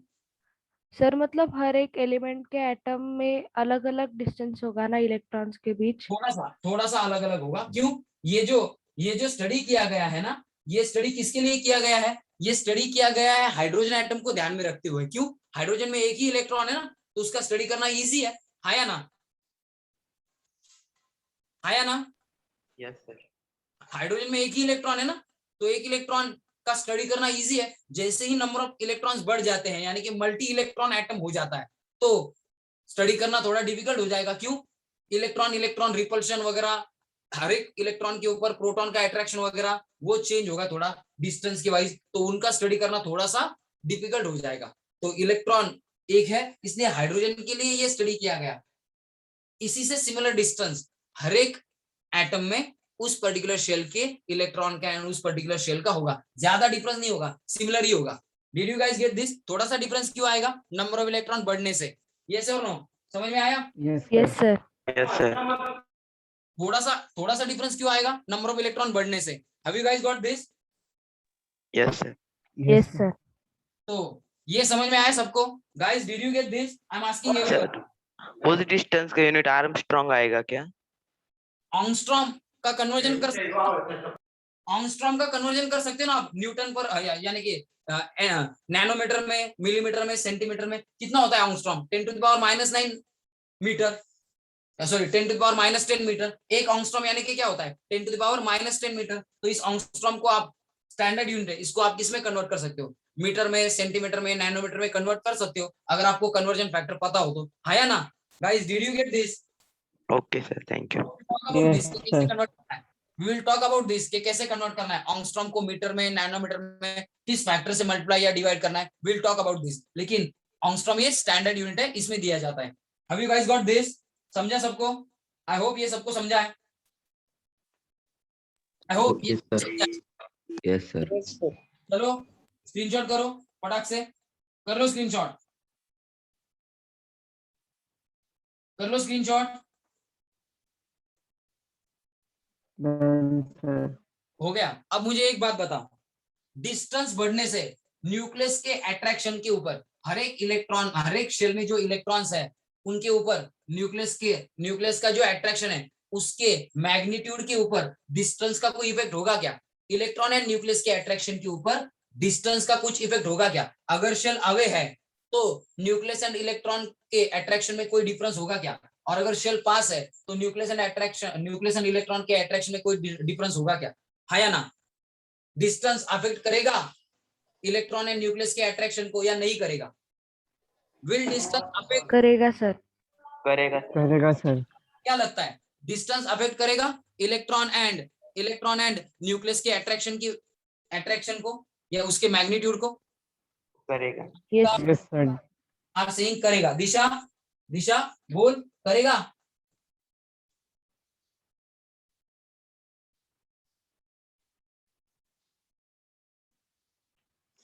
सर मतलब हर एक एलिमेंट के एटम में अलग अलग डिस्टेंस होगा ना इलेक्ट्रॉन्स के बीच? थोड़ा सा अलग अलग होगा. क्यों? ये जो स्टडी किया गया है ना, ये स्टडी किसके लिए किया गया है? ये स्टडी किया गया है हाइड्रोजन एटम को ध्यान में रखते हुए. क्यों? हाइड्रोजन में एक ही इलेक्ट्रॉन है ना, तो उसका स्टडी करना इजी है. या ना? या ना? Yes sir. हाइड्रोजन में एक ही इलेक्ट्रॉन है ना, तो एक इलेक्ट्रॉन का स्टडी करना इजी है। जैसे ही नंबर ऑफ इलेक्ट्रॉन्स बढ़ जाते हैं यानी कि मल्टी इलेक्ट्रॉन एटम हो जाता है तो स्टडी करना थोड़ा डिफिकल्ट हो जाएगा। क्यों? इलेक्ट्रॉन इलेक्ट्रॉन रिपल्शन वगैरह, हर एक इलेक्ट्रॉन के ऊपर प्रोटॉन का अट्रैक्शन वगैरह वो चेंज होगा थोड़ा डिस्टेंस के वाइज, तो उनका स्टडी करना थोड़ा सा डिफिकल्ट हो जाएगा। तो इलेक्ट्रॉन एक है इसलिए हाइड्रोजन के लिए ये स्टडी किया गया। इसी से सिमिलर डिस्टेंस हर एक एटम में उस पर्टिकुलर शेल के इलेक्ट्रॉन का एंड उस पर्टिकुलर शेल का होगा, ज्यादा डिफरेंस नहीं होगा, सिमिलर ही होगा। Did you guys get this? थोड़ा सा डिफरेंस क्यों आएगा? नंबर ऑफ इलेक्ट्रॉन बढ़ने से। यस और नो? समझ में आया? Yes yes sir. Sir. Yes sir. थोड़ा सा डिफरेंस क्यों आएगा नंबर ऑफ इलेक्ट्रॉन बढ़ने से? Have you guys got this? Yes sir. Yes sir. तो ये समझ में आया सबको? Guys did you get this? I am asking everyone. उस डिस्टेंस का यूनिट आर्मस्ट्रॉन्ग आएगा क्या? ऑंगस्ट्रॉम का कन्वर्जन कर सकते हो, ऑंगस्ट्रॉम का कन्वर्जन कर सकते हो ना आप न्यूटन पर, यानी कि नैनोमीटर में, मिलीमीटर में, सेंटीमीटर में कितना होता है ऑंगस्ट्रॉम? 10⁻⁹ मीटर, सॉरी 10⁻⁻10 मीटर। एक ऑंगस्ट्रॉम यानी कि क्या होता है? 10⁻⁻10 मीटर। तो इस ऑंगस्ट्रॉम को आप स्टैंडर्ड यूनिट है, इसको आप किसमें कन्वर्ट कर सकते हो? मीटर में, सेंटीमीटर में, नैनोमीटर में कन्वर्ट कर सकते हो अगर आपको कन्वर्जन फैक्टर पता हो तो, है ना? Guys did you get this? Okay sir, thank you. Yes, sir. We will talk about this कि कैसे कन्वर्ट करना है ऑंगस्ट्रॉम को मीटर में, नैनोमीटर में, किस फैक्टर से मल्टीप्लाई या डिवाइड करना है। We will talk about this। लेकिन ऑंगस्ट्रॉम ये स्टैंडर्ड यूनिट है, इसमें दिया जाता है। Have you guys got this? समझा सबको? आई होप ये सबको समझा है। आई होप ये Yes, sir. समझा है। Yes, sir. Yes, sir. चलो स्क्रीनशॉट करो फटाक से, कर लो स्क्रीनशॉट, कर लो स्क्रीनशॉट। Done, sir. हो गया। अब मुझे एक बात बताओ, डिस्टेंस बढ़ने से न्यूक्लियस के अट्रैक्शन के ऊपर, हर एक इलेक्ट्रॉन, हर एक शेल में जो इलेक्ट्रॉन्स है उनके ऊपर न्यूक्लियस का जो अट्रैक्शन है उसके मैग्नीट्यूड के ऊपर डिस्टेंस का कोई इफेक्ट होगा क्या? इलेक्ट्रॉन एंड न्यूक्लियस के अट्रैक्शन के ऊपर डिस्टेंस का कुछ इफेक्ट होगा क्या? अगर शेल अवे है तो न्यूक्लियस एंड इलेक्ट्रॉन के अट्रैक्शन में कोई डिफरेंस होगा क्या? और अगर शेल पास है तो न्यूक्लियस एंड इलेक्ट्रॉन के अट्रैक्शन में कोई डिफरेंस होगा क्या? है या ना? डिस्टेंस अफेक्ट करेगा इलेक्ट्रॉन एंड न्यूक्लियस के अट्रैक्शन को या नहीं करेगा? विल डिस्टेंस अफेक्ट करेगा सर। करेगा। करेगा सर। क्या लगता है? डिस्टेंस अफेक्ट करेगा इलेक्ट्रॉन एंड न्यूक्लियस के अट्रैक्शन को या उसके मैग्नीट्यूड को? करेगा। Yes yes sir. आप सेइंग करेगा। दिशा बोल, करेगा?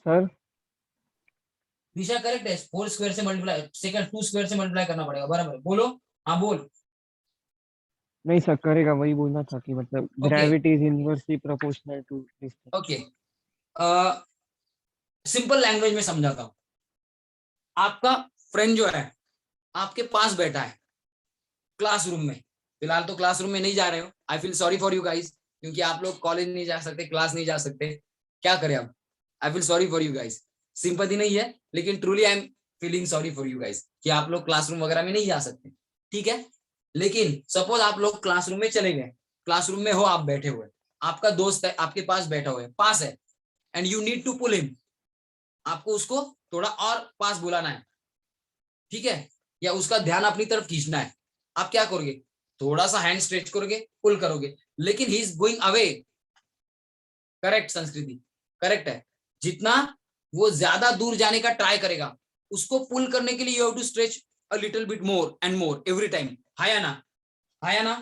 सर दिशा करेक्ट है। 4 स्क्वायर से मल्टीप्लाई, सेकंड 2 स्क्वायर से मल्टीप्लाई करना पड़ेगा, बराबर। बोलो, हाँ बोल। नहीं सर, करेगा, वही बोलना था कि मतलब gravity is inversely proportional to distance. Okay, simple language में समझाता हूं। आपका फ्रेंड जो है आपके पास बैठा है क्लासरूम में, फिलहाल तो क्लासरूम में नहीं जा रहे हो, I feel sorry for you guys, क्योंकि आप लोग कॉलेज नहीं जा सकते, क्लास नहीं जा सकते, क्या करें अब? I feel sorry for you guys. Sympathy नहीं है लेकिन truly I am feeling sorry for you guys कि आप लोग क्लासरूम वगैरह में नहीं जा सकते, ठीक है? लेकिन सपोज आप लोग क्लासरूम में चले गए, क्लासरूम में हो, आप बैठे हुए, आपका दोस्त है आपके पास बैठा हुआ है, पास है, and you need to pull him, आपको उसको थोड़ा और पास बुलाना है, ठीक है? या उसका ध्यान अपनी तरफ खींचना है, आप क्या करोगे? थोड़ा सा हैंड स्ट्रेच करोगे, पुल करोगे, लेकिन he is going away. Correct संस्कृति, करेक्ट है। जितना वो ज्यादा दूर जाने का ट्राई करेगा, उसको पुल करने के लिए you have to stretch a little bit more and more every time. है ना? है ना?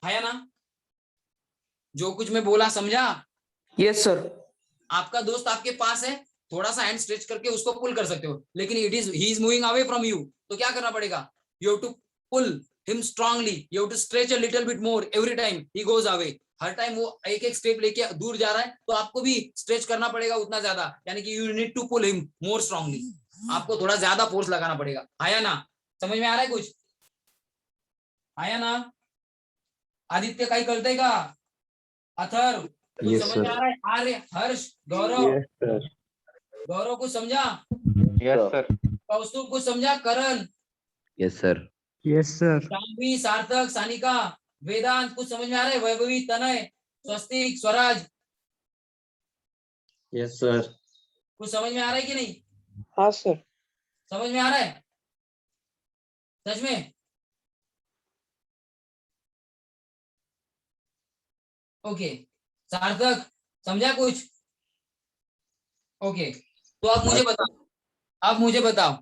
है ना? जो कुछ मैं बोला समझा? Yes, sir. आपका दोस्त आपके पास है, थोड़ा सा हैंड स्ट्रेच करके उसको पुल कर सकते हो, लेकिन he is moving away from you, तो क्या करना पड़ेगा? You have to pull him strongly, you have to stretch a little bit more every time he goes away. हर टाइम वो एक एक स्टेप लेके दूर जा रहा है तो आपको भी स्ट्रेच करना पड़ेगा उतना ज्यादा, यानी कि you need to pull him more strongly, आपको थोड़ा ज्यादा फोर्स लगाना पड़ेगा। आया ना? समझ में आ रहा है कुछ? आया ना? आदित्य काही कळतंय का? अथर्व कुछ Yes, समझ sir. में आ रहा है? आर्य, हर्ष, गौरव, यस सर। गौरव कुछ समझा? Yes sir. कौस्तुभ कुछ समझा? Karan, Yes, sir. Yes sir. Shanvi, Sarthak, Sanika, वेदांत कुछ समझ में आ रहा है? वैभवी, तनय, स्वस्तिक, स्वराज, यस सर। कुछ समझ में आ रहा है कि नहीं? हाँ सर। समझ में आ रहा है सच में? ओके, सार्थक समझा कुछ? ओके, तो अब मुझे बताओ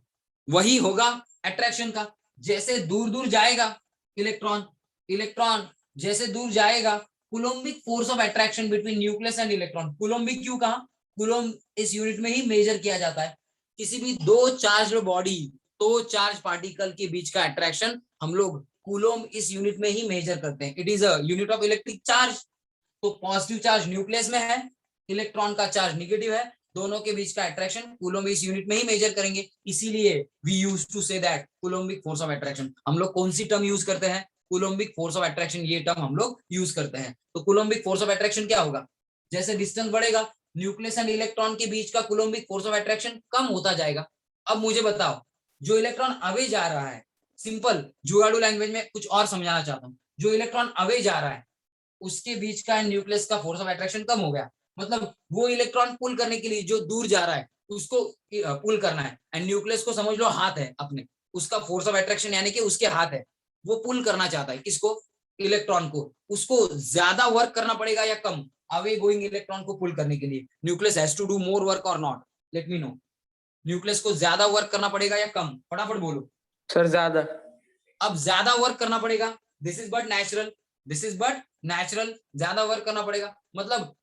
वही होगा अट्रैक्शन का। जैसे दूर दूर जाएगा इलेक्ट्रॉन जैसे दूर जाएगा, coulombic force of attraction between nucleus and electron. Coulombic क्यों कहा? कूलोम्ब इस यूनिट में ही मेजर किया जाता है। किसी भी दो चार्ज पार्टिकल के बीच का अट्रैक्शन हम लोग कूलोम्ब इस यूनिट में ही मेजर करते हैं। It is a unit of electric charge. तो पॉजिटिव चार्ज न्यूक्लियस में है, इलेक्ट्रॉन का चार्ज नेगेटिव है, दोनों के बीच का अट्रैक्शन कूलोम्ब इस यूनिट में ही मेजर करेंगे। इसीलिए we use to say that coulombic force of attraction. हम लोग कौन सी टर्म यूज करते हैं? कूलोम्बिक फोर्स ऑफ अट्रैक्शन, ये टर्म हम लोग यूज करते हैं। तो कूलोम्बिक फोर्स ऑफ अट्रैक्शन क्या होगा? जैसे डिस्टेंस बढ़ेगा, न्यूक्लियस एंड इलेक्ट्रॉन के बीच का कूलोम्बिक फोर्स ऑफ अट्रैक्शन कम होता जाएगा। अब मुझे बताओ, जो इलेक्ट्रॉन अवे जा रहा है, सिंपल जुगाड़ू लैंग्वेज में कुछ और समझाना चाहता हूँ, जो इलेक्ट्रॉन अवे जा रहा है उसके बीच का न्यूक्लियस का फोर्स ऑफ अट्रैक्शन कम हो गया। मतलब वो इलेक्ट्रॉन पुल करने के लिए जो दूर जा रहा है उसको पुल करना है, एंड न्यूक्लियस को समझ लो हाथ है अपने, उसका फोर्स ऑफ अट्रैक्शन यानी कि उसके हाथ है, वो पुल करना चाहता है किसको? इलेक्ट्रॉन को। उसको ज्यादा वर्क करना पड़ेगा या कम अवे गोइंग इलेक्ट्रॉन को पुल करने के लिए? Nucleus has to do more work और not? Let me know. Nucleus को ज्यादा वर्क करना पड़ेगा या कम? फटाफट बोलो सर ज्यादा। अब ज्यादा वर्क करना पड़ेगा, दिस इज बट नेचुरल, ज्यादा वर्क करना पड़ेगा मतलब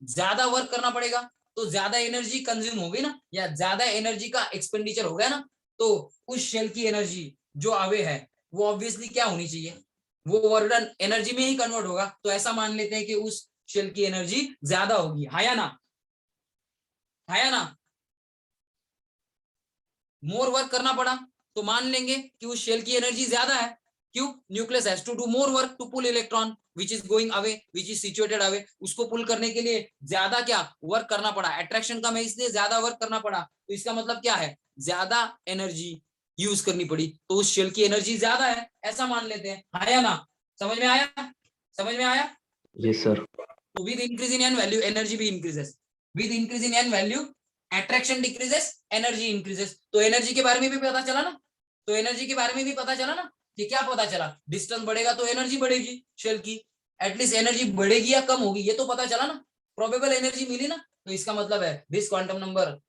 ज्यादा वर्क करना पड़ेगा तो ज्यादा एनर्जी कंज्यूम होगी ना, या ज्यादा एनर्जी का एक्सपेंडिचर हो गया ना। तो उस शेल की एनर्जी जो अवे है वो ऑब्वियसली क्या होनी चाहिए? वो वर्क डन एनर्जी में ही कन्वर्ट होगा। तो ऐसा मान लेते हैं कि उस शेल की एनर्जी ज्यादा होगी, हाँ या ना? मोर वर्क करना पड़ा तो मान लेंगे कि उस शेल की एनर्जी ज्यादा है। क्यों? Nucleus has to do more work to pull electron which is going away, which is situated away. उसको पुल करने के लिए ज्यादा क्या वर्क करना पड़ा? अट्रैक्शन कम है इसलिए ज्यादा वर्क करना पड़ा। तो इसका मतलब क्या है? ज्यादा एनर्जी यूज करनी पड़ी, तो उस शेल की एनर्जी ज्यादा है, ऐसा मान लेते हैं, हाँ या ना? समझ में आया? Yes sir. तो with increase in n value energy भी increases, with increase in n value attraction decreases, energy increases. तो एनर्जी के बारे में भी पता चला ना? कि क्या पता चला? डिस्टेंस बढ़ेगा तो एनर्जी बढ़ेगी शेल की, एटलीस्ट एनर्जी बढ़ेगी या कम होगी ये तो पता चला ना, प्रोबेबल एनर्जी मिली ना। तो इसका मतलब है दिस क्वांटम नंबर,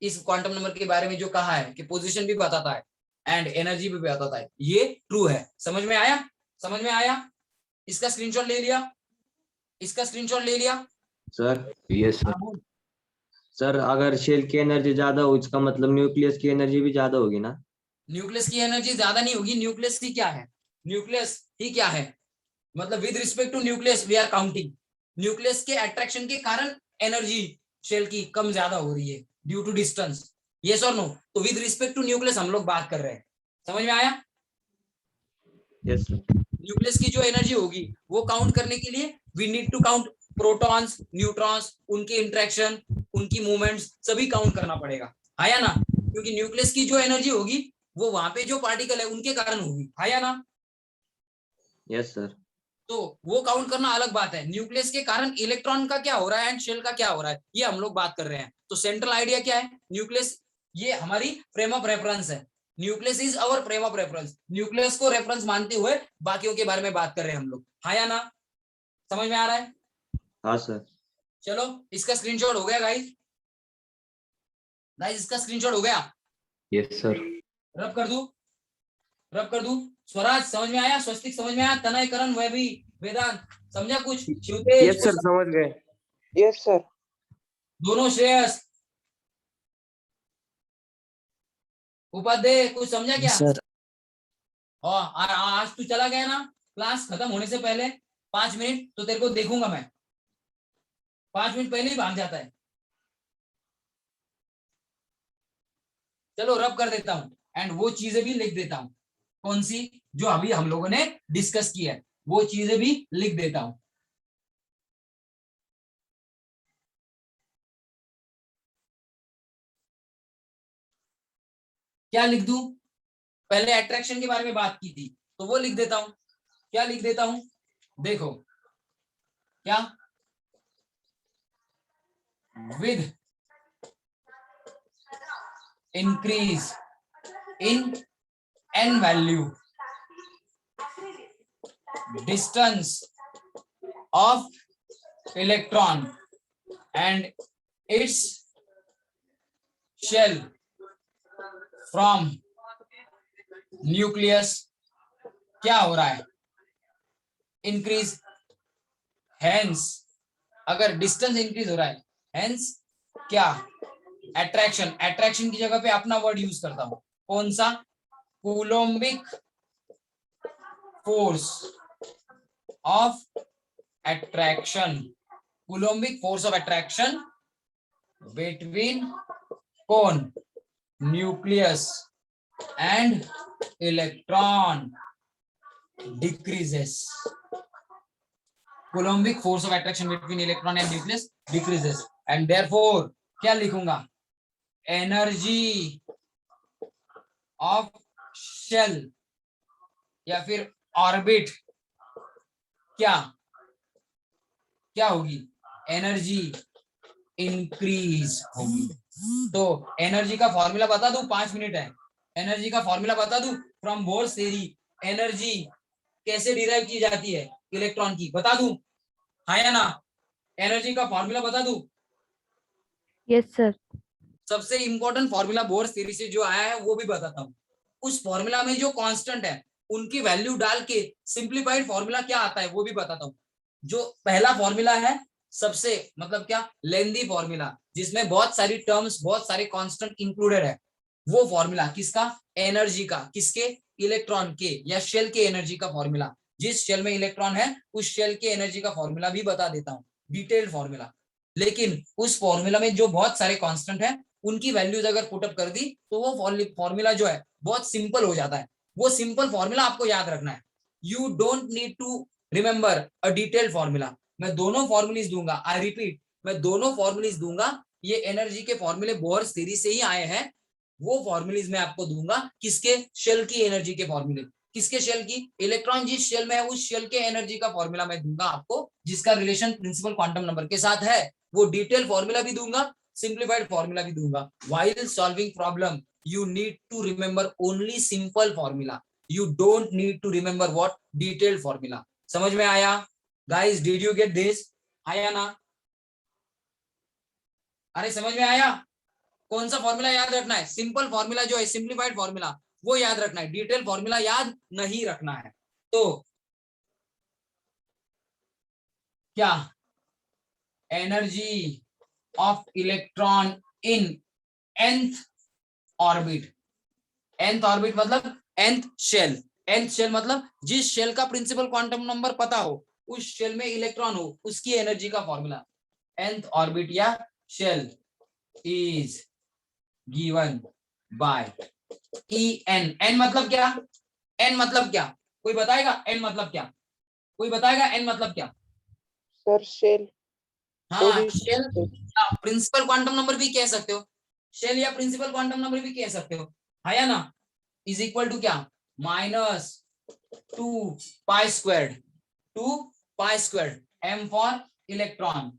इस क्वांटम नंबर के बारे में जो कहा है कि पोजीशन भी बताता है एंड एनर्जी भी बताता है, ये ट्रू है। समझ में आया? इसका स्क्रीनशॉट ले लिया? सर। Yes sir. सर अगर शेल की एनर्जी ज्यादा हो इसका मतलब न्यूक्लियस की एनर्जी भी ज्यादा होगी ना? न्यूक्लियस की एनर्जी ज्यादा नहीं होगी। न्यूक्लियस ही क्या है मतलब with respect to nucleus we are counting, nucleus के अट्रैक्शन के कारण एनर्जी शेल की कम ज्यादा हो रही है ड्यू टू डिस्टेंस, यस और नो? तो विद रिस्पेक्ट टू न्यूक्लियस हम लोग बात कर रहे हैं। समझ में आया? Yes sir. न्यूक्लियस की जो एनर्जी होगी वो काउंट करने के लिए we need to count protons, neutrons, उनके इंटरेक्शन, उनकी मूवमेंट्स सभी काउंट करना पड़ेगा, हाँ या ना? क्योंकि न्यूक्लियस की जो एनर्जी होगी वो वहां पे जो पार्टिकल है उनके कारण होगी, हाँ या ना? Yes sir. तो वो काउंट करना अलग बात है। न्यूक्लियस के कारण इलेक्ट्रॉन का क्या हो रहा है एंड शेल का क्या हो रहा है ये हम लोग बात कर रहे हैं। तो सेंट्रल आइडिया क्या है? न्यूक्लियस ये हमारी फ्रेम ऑफ रेफरेंस है, nucleus is our frame of reference. Nucleus को रेफरेंस मानते हुए बाकियों के बारे में बात कर रहे हैं हम लोग, हाँ या ना? समझ में आ रहा है? हाँ सर। चलो इसका स्क्रीनशॉट हो गया गाइस, इसका स्क्रीनशॉट हो गया? Yes sir. रब कर दूं? स्वराज समझ में आया? स्वस्तिक समझ में आया? तनय, करण, वैभी, वेदांत समझा कुछ? शिवतेज, यस सर समझ गए। Yes sir. दोनों श्रेयस, उपाध्याय कुछ समझा क्या? सर। और आज तू चला गया ना क्लास खत्म होने से पहले 5 मिनट, तो तेरे को देखूंगा मैं, 5 मिनट पहले ही भाग जाता है। चलो रब कर देता हूं एंड वो चीजें भी लिख देता हूं, कौन सी? जो अभी हम लोगों ने डिस्कस की है वो चीजें भी लिख देता हूं। क्या लिख दूं? पहले अट्रैक्शन के बारे में बात की थी तो वो लिख देता हूं। क्या लिख देता हूं? देखो क्या with increase in n value, distance of electron and its shell from nucleus क्या हो रहा है, इंक्रीज। हेंस अगर डिस्टेंस इंक्रीज हो रहा है, हेंस क्या, अट्रैक्शन। अट्रैक्शन की जगह पे अपना वर्ड यूज करता हूं, कौन सा, coulombic force of attraction, coulombic force of attraction between कौन, nucleus and electron decreases. Coulombic force of attraction between electron and nucleus decreases, and therefore क्या लिखूंगा, energy of shell या फिर ऑर्बिट क्या क्या होगी, एनर्जी इंक्रीज होगी। तो एनर्जी का फॉर्मूला बता दूं, 5 मिनट है, एनर्जी का फॉर्मूला बता दूं, फ्रॉम बोर्स थ्योरी एनर्जी कैसे डिराइव की जाती है इलेक्ट्रॉन की, बता दूं, हाँ या ना, एनर्जी का फॉर्मूला बता दूं। Yes sir. सबसे इंपॉर्टेंट फॉर्मूला बोर्स थ्योरी से जो आया है वो भी बताता हूँ। उस फॉर्मूला में जो कांस्टेंट है उनकी वैल्यू डाल के सिंप्लीफाइड फॉर्मूला क्या आता है वो भी बताता हूँ। जो पहला फॉर्मूला है सबसे मतलब क्या, लेंदी फॉर्मूला, जिसमें बहुत सारी टर्म्स, बहुत सारे कांस्टेंट इंक्लूडेड है, वो फॉर्मूला किसका, एनर्जी का, किसके, इलेक्ट्रॉन के या शेल के एनर्जी का फॉर्मूला। जिस शेल में इलेक्ट्रॉन है उस शेल के एनर्जी का फॉर्मूला भी बता देता हूँ, डिटेल्ड फॉर्मूला। लेकिन उस फॉर्मूला में जो बहुत सारे कांस्टेंट है उनकी वैल्यूज अगर पुटअप कर दी तो वो फॉर्मूला जो है बहुत सिंपल हो जाता है। वो सिंपल फॉर्मूला आपको याद रखना है। You don't need to remember a detailed formula. मैं दोनों फॉर्मूलीज दूंगा, आई रिपीट, मैं दोनों फॉर्मूलीज दूंगा। ये एनर्जी के फॉर्मूले बोर्स थ्योरी से ही आए हैं। वो फॉर्मूलीज मैं आपको दूंगा, किसके, शेल की एनर्जी के फॉर्मूले, किसके, शेल की, इलेक्ट्रॉन जिस शेल में है उस शेल के एनर्जी का फॉर्मूला मैं दूंगा आपको, जिसका रिलेशन प्रिंसिपल क्वांटम नंबर के साथ है। वो डिटेल फॉर्मूला भी दूंगा, सिंप्लीफाइड फॉर्मूला भी दूंगा। While solving problem you need to remember only simple formula, you don't need to remember what, detailed formula। समझ में आया guys, did you get this, आया ना, अरे समझ में आया। कौन सा फॉर्मूला याद रखना है, सिंपल फॉर्मूला जो है, सिंप्लीफाइड फॉर्मूला वो याद रखना है, डिटेल फॉर्मूला याद नहीं रखना है। तो क्या, energy of electron in nth orbit, nth orbit मतलब nth शेल, nth शेल मतलब जिस शेल का प्रिंसिपल क्वांटम नंबर पता हो, उस शेल में इलेक्ट्रॉन हो, उसकी एनर्जी का फॉर्मूला। nth ऑर्बिट या shell is given by En। n मतलब क्या, n मतलब क्या, कोई बताएगा n मतलब क्या, कोई बताएगा n मतलब क्या। सर शेल, हाँ शेल, प्रिंसिपल क्वांटम नंबर भी कह सकते हो, शेल या प्रिंसिपल क्वांटम नंबर भी कह सकते हो, है या ना, इज इक्वल टू क्या, -2 pi squared, 2 pi squared, m for electron,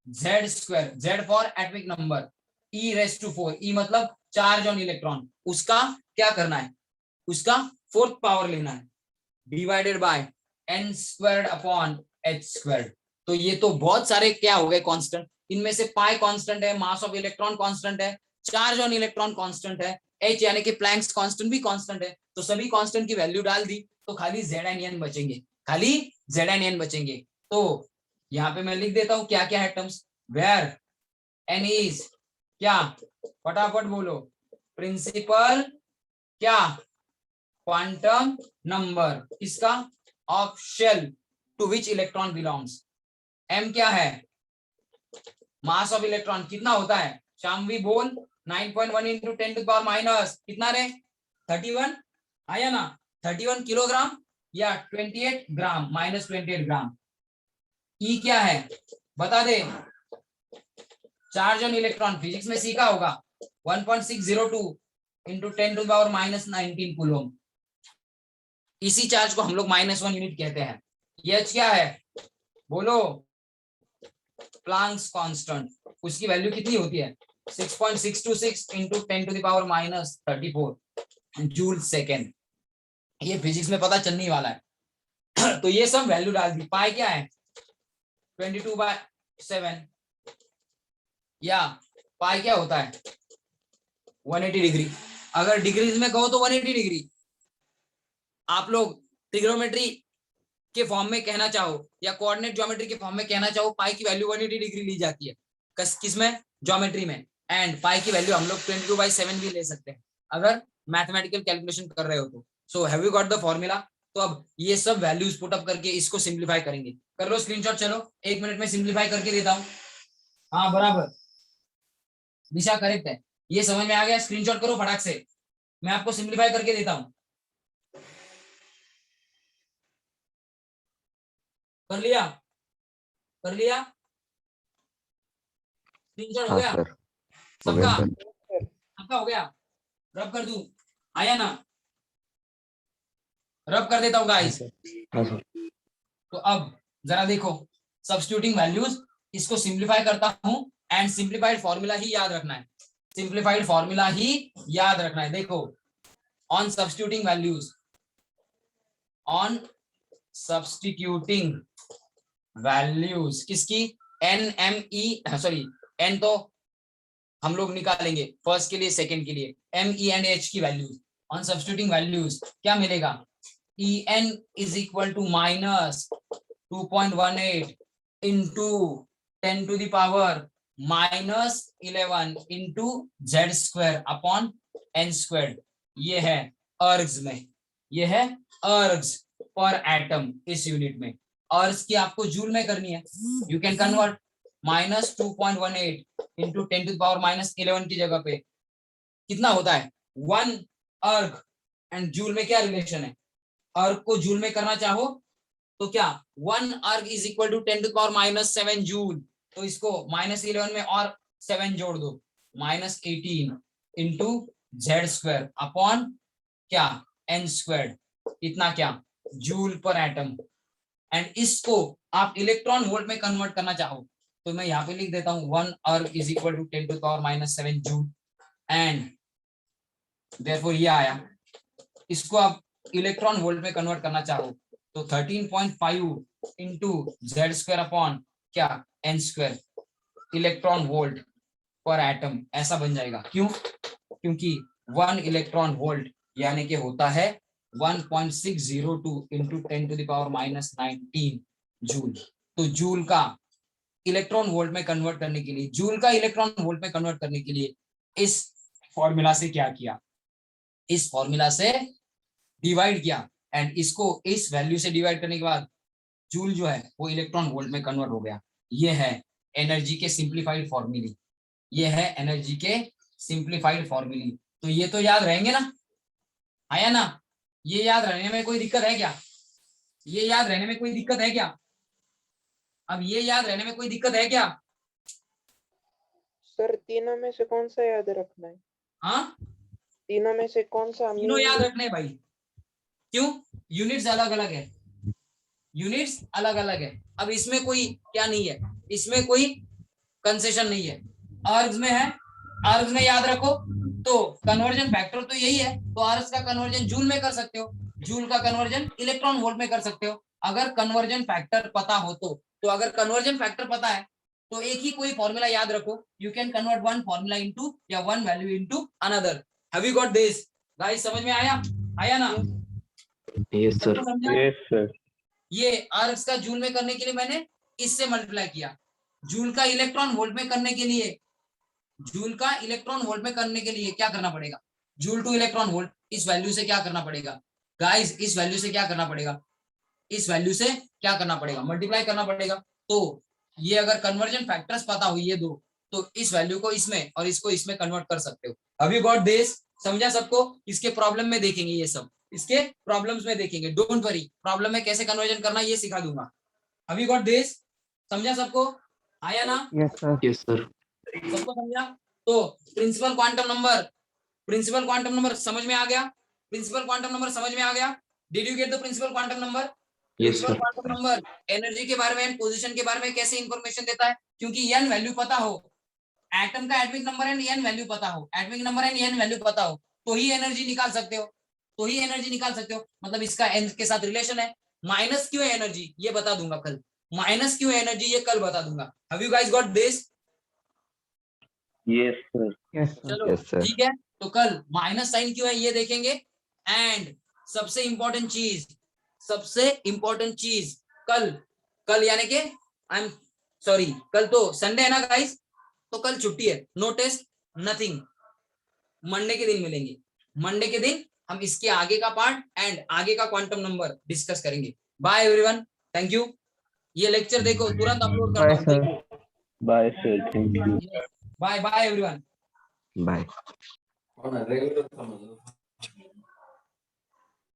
z square, z for atomic number, e raise to 4, e मतलब चार्ज ऑन इलेक्ट्रॉन, उसका क्या करना है, उसका 4th पावर लेना है, divided by n squared upon h squared. तो ये तो बहुत सारे क्या हो गए कांस्टेंट, इनमें से पाई कांस्टेंट है, मास ऑफ इलेक्ट्रॉन कांस्टेंट है, चार्ज ऑन इलेक्ट्रॉन कांस्टेंट है, h यानी कि प्लैंक्स कांस्टेंट भी कांस्टेंट है। तो सभी कांस्टेंट की वैल्यू डाल दी तो खाली z एंड n बचेंगे, खाली z एंड n बचेंगे। तो यहाँ पे मैं लिख देता हूँ क्या क्या है टर्म्स, वेयर n इज क्या, फटाफट बोलो, प्रिंसिपल क्या, क्वांटम नंबर, किसका, of shell to which electron belongs, m क्या है, मास ऑफ इलेक्ट्रॉन कितना होता है, शामवी बोल, 9.1 into 10 to the power minus कितना रे, 31, आया ना, 31 किलोग्राम या 28 ग्राम, -28 ग्राम। ई क्या है बता दे, चार्ज ऑन इलेक्ट्रॉन, फिजिक्स में सीखा होगा, 1.602 into 10 to the power -19 coulomb. इसी चार्ज को हम लोग -1 यूनिट कहते हैं। ये क्या है बोलो, प्लैंक्स कांस्टेंट, उसकी वैल्यू कितनी होती है 6.626 इंटू 10⁻⁻34 जूल सेकेंड। ये फिजिक्स में पता चलने वाला है। तो ये सब वैल्यू डाल दी। पाई क्या है 22/7 या पाई क्या होता है 180 डिग्री। अगर डिग्रीज में कहो तो 180 डिग्री। आप लोग ट्रिग्नोमेट्री के फॉर्म में कहना चाहो या कोऑर्डिनेट ज्योमेट्री के फॉर्म में कहना चाहो, पाई की वैल्यू 180 डिग्री ली जाती है किसमें ज्योमेट्री में। एंड पाई की वैल्यू हम लोग 22/7 भी ले सकते हैं अगर मैथमेटिकल कैलकुलेशन कर रहे हो तो। So have you got the formula. तो अब ये सब वैल्यूज पुट अप करके इसको सिंप्लीफाई करेंगे। कर लो स्क्रीनशॉट। चलो 1 मिनट में सिंप्लीफाई करके देता हूँ। हाँ बराबर, दिशा करेक्ट है। ये समझ में आ गया? स्क्रीनशॉट करो फटाक से, मैं आपको सिंप्लीफाई करके देता हूँ। कर लिया? कर लिया? स्क्रीनशॉट हो हाँ गया सर, हो सबका? गया सर। सबका हो गया? रब कर दूं? आया ना? रब कर देता हूँ गाइस। हाँ सर। तो अब जरा देखो, सब्स्टिट्यूटिंग वैल्यूज, इसको सिंप्लीफाई करता हूं एंड सिंप्लीफाइड फॉर्मूला ही याद रखना है। सिंप्लीफाइड फॉर्मूला ही याद रखना है। देखो on substituting values, on substituting values किसकी, NME, सॉरी N तो हम लोग निकालेंगे फर्स्ट के लिए, सेकंड के लिए ME एंड H की वैल्यूज। ऑन सब्स्टिट्यूटिंग वैल्यूज क्या मिलेगा, EN is equal to minus 2.18 into 10⁻⁻11 into Z² upon N²। ये है अर्ग्स में, ये है अर्ग्स पर एटम इस यूनिट में। अर्ग्स की आपको जूल में करनी है, you can convert minus 2.18 into 10⁻⁻11 की जगह पे कितना होता है 1 अर्ग। एंड जूल में क्या रिलेशन है, अर्ग को जूल में करना चाहो तो क्या 1 erg is equal to 10⁻⁻7 joule. तो इसको -11 में और 7 जोड़ दो, -18 इंटू Z² अपॉन क्या N², इतना क्या जूल पर एटम। एंड इसको आप इलेक्ट्रॉन वोल्ट में कन्वर्ट करना चाहो तो मैं यहाँ पे लिख देता हूँ 1 erg is equal to 10⁻⁻7 joule. And therefore ये आया। इसको आप इलेक्ट्रॉन वोल्ट में कन्वर्ट करना चाहो तो 13.5 इंटू Z² अपॉन क्या N² इलेक्ट्रॉन वोल्ट पर एटम, ऐसा बन जाएगा। क्यों? क्योंकि 1 इलेक्ट्रॉन वोल्ट यानी कि होता है 1.602 इंटू 10⁻⁻19 जूल। तो जूल का इलेक्ट्रॉन वोल्ट में कन्वर्ट करने के लिए, जूल का इलेक्ट्रॉन वोल्ट में कन्वर्ट करने के लिए इस फॉर्मूला से क्या किया, इस फॉर्मूला से डिवाइड किया। एंड इसको इस वैल्यू से डिवाइड करने के बाद जूल जो है वो इलेक्ट्रॉन वोल्ट में कन्वर्ट हो गया। ये है एनर्जी के सिंप्लीफाइड फॉर्मूले, ये है एनर्जी के सिंप्लीफाइड फॉर्मूले। तो ये तो याद रहेंगे ना, आया ना? ये याद रहने में कोई दिक्कत है क्या? ये याद रहने में कोई दिक्कत है क्या? अब ये याद रहने में कोई दिक्कत है क्या? सर तीनों में से कौन सा याद रखना है? हाँ, तीनों में से कौन सा तीनों याद रखने हैं भाई। क्यों? यूनिट्स अलग अलग है, यूनिट्स अलग अलग है। अब इसमें कोई क्या नहीं है, इसमें कोई कंसेशन नहीं है। अर्ग्स में है, अर्ग्स में याद रखो तो कन्वर्जन फैक्टर तो यही है, तो अर्ग्स का कन्वर्जन जूल में कर सकते हो, जूल का कन्वर्जन इलेक्ट्रॉन वोल्ट में कर सकते हो अगर कन्वर्जन फैक्टर पता हो तो अगर कन्वर्जन फैक्टर पता है तो एक ही कोई फॉर्मूला याद रखो, you can convert one formula into या one value into another. Have you got this guys? समझ में आया? आया ना? Yes sir. Yes sir. ये अर्ग्स का जूल में करने के लिए मैंने इससे मल्टीप्लाई किया, जूल का इलेक्ट्रॉन वोल्ट में करने के लिए, जूल का इलेक्ट्रॉन वोल्ट में करने के लिए क्या करना पड़ेगा, जूल टू इलेक्ट्रॉन वोल्ट, इस वैल्यू से क्या करना पड़ेगा गाइस, इस वैल्यू से क्या करना पड़ेगा, इस वैल्यू से क्या करना पड़ेगा, मल्टीप्लाई करना पड़ेगा। तो ये अगर कन्वर्जन फैक्टर्स पता हो ये दो तो इस वैल्यू को इसमें और इसको इसमें कन्वर्ट कर सकते हो। Have you got this? समझा सबको? इसके प्रॉब्लम में देखेंगे, ये सब इसके प्रॉब्लम्स में देखेंगे, डोंट वरी, प्रॉब्लम में कैसे कन्वर्जन करना ये सिखा दूंगा। Have you got this? समझा सबको? आया ना? Yes sir. Yes sir. सबको समझा? तो principal quantum number, principal quantum number समझ में आ गया? प्रिंसिपल क्वांटम नंबर समझ में आ गया? Did you get the principal quantum number? Yes sir. Quantum number energy के बारे में, पोजीशन के बारे में कैसे इंफॉर्मेशन देता है, क्योंकि एन वैल्यू पता हो एटम का atomic number and n value पता हो, atomic number and n value पता हो तो ही एनर्जी निकाल सकते हो, तो ही एनर्जी निकाल सकते हो। मतलब इसका एन के साथ रिलेशन है। माइनस क्यों है एनर्जी ये बता दूंगा कल, माइनस क्यों है एनर्जी ये कल बता दूंगा। Have you guys got this? Yes, sir. Yes sir. चलो Yes, sir. ठीक है, तो कल माइनस साइन क्यों है ये देखेंगे। एंड सबसे इंपॉर्टेंट चीज कल यानी कि आई एम सॉरी, कल तो संडे है ना गाइस, तो कल छुट्टी है, नो टेस्ट नथिंग। मंडे के दिन मिलेंगे, मंडे के दिन हम इसके आगे का पार्ट एंड आगे का क्वांटम नंबर डिस्कस करेंगे। Bye everyone, thank you. ये लेक्चर देखो, तुरंत अपलोड करता बाय हूँ, सर। देखो। Bye, sir. Thank you. Bye bye everyone. Bye.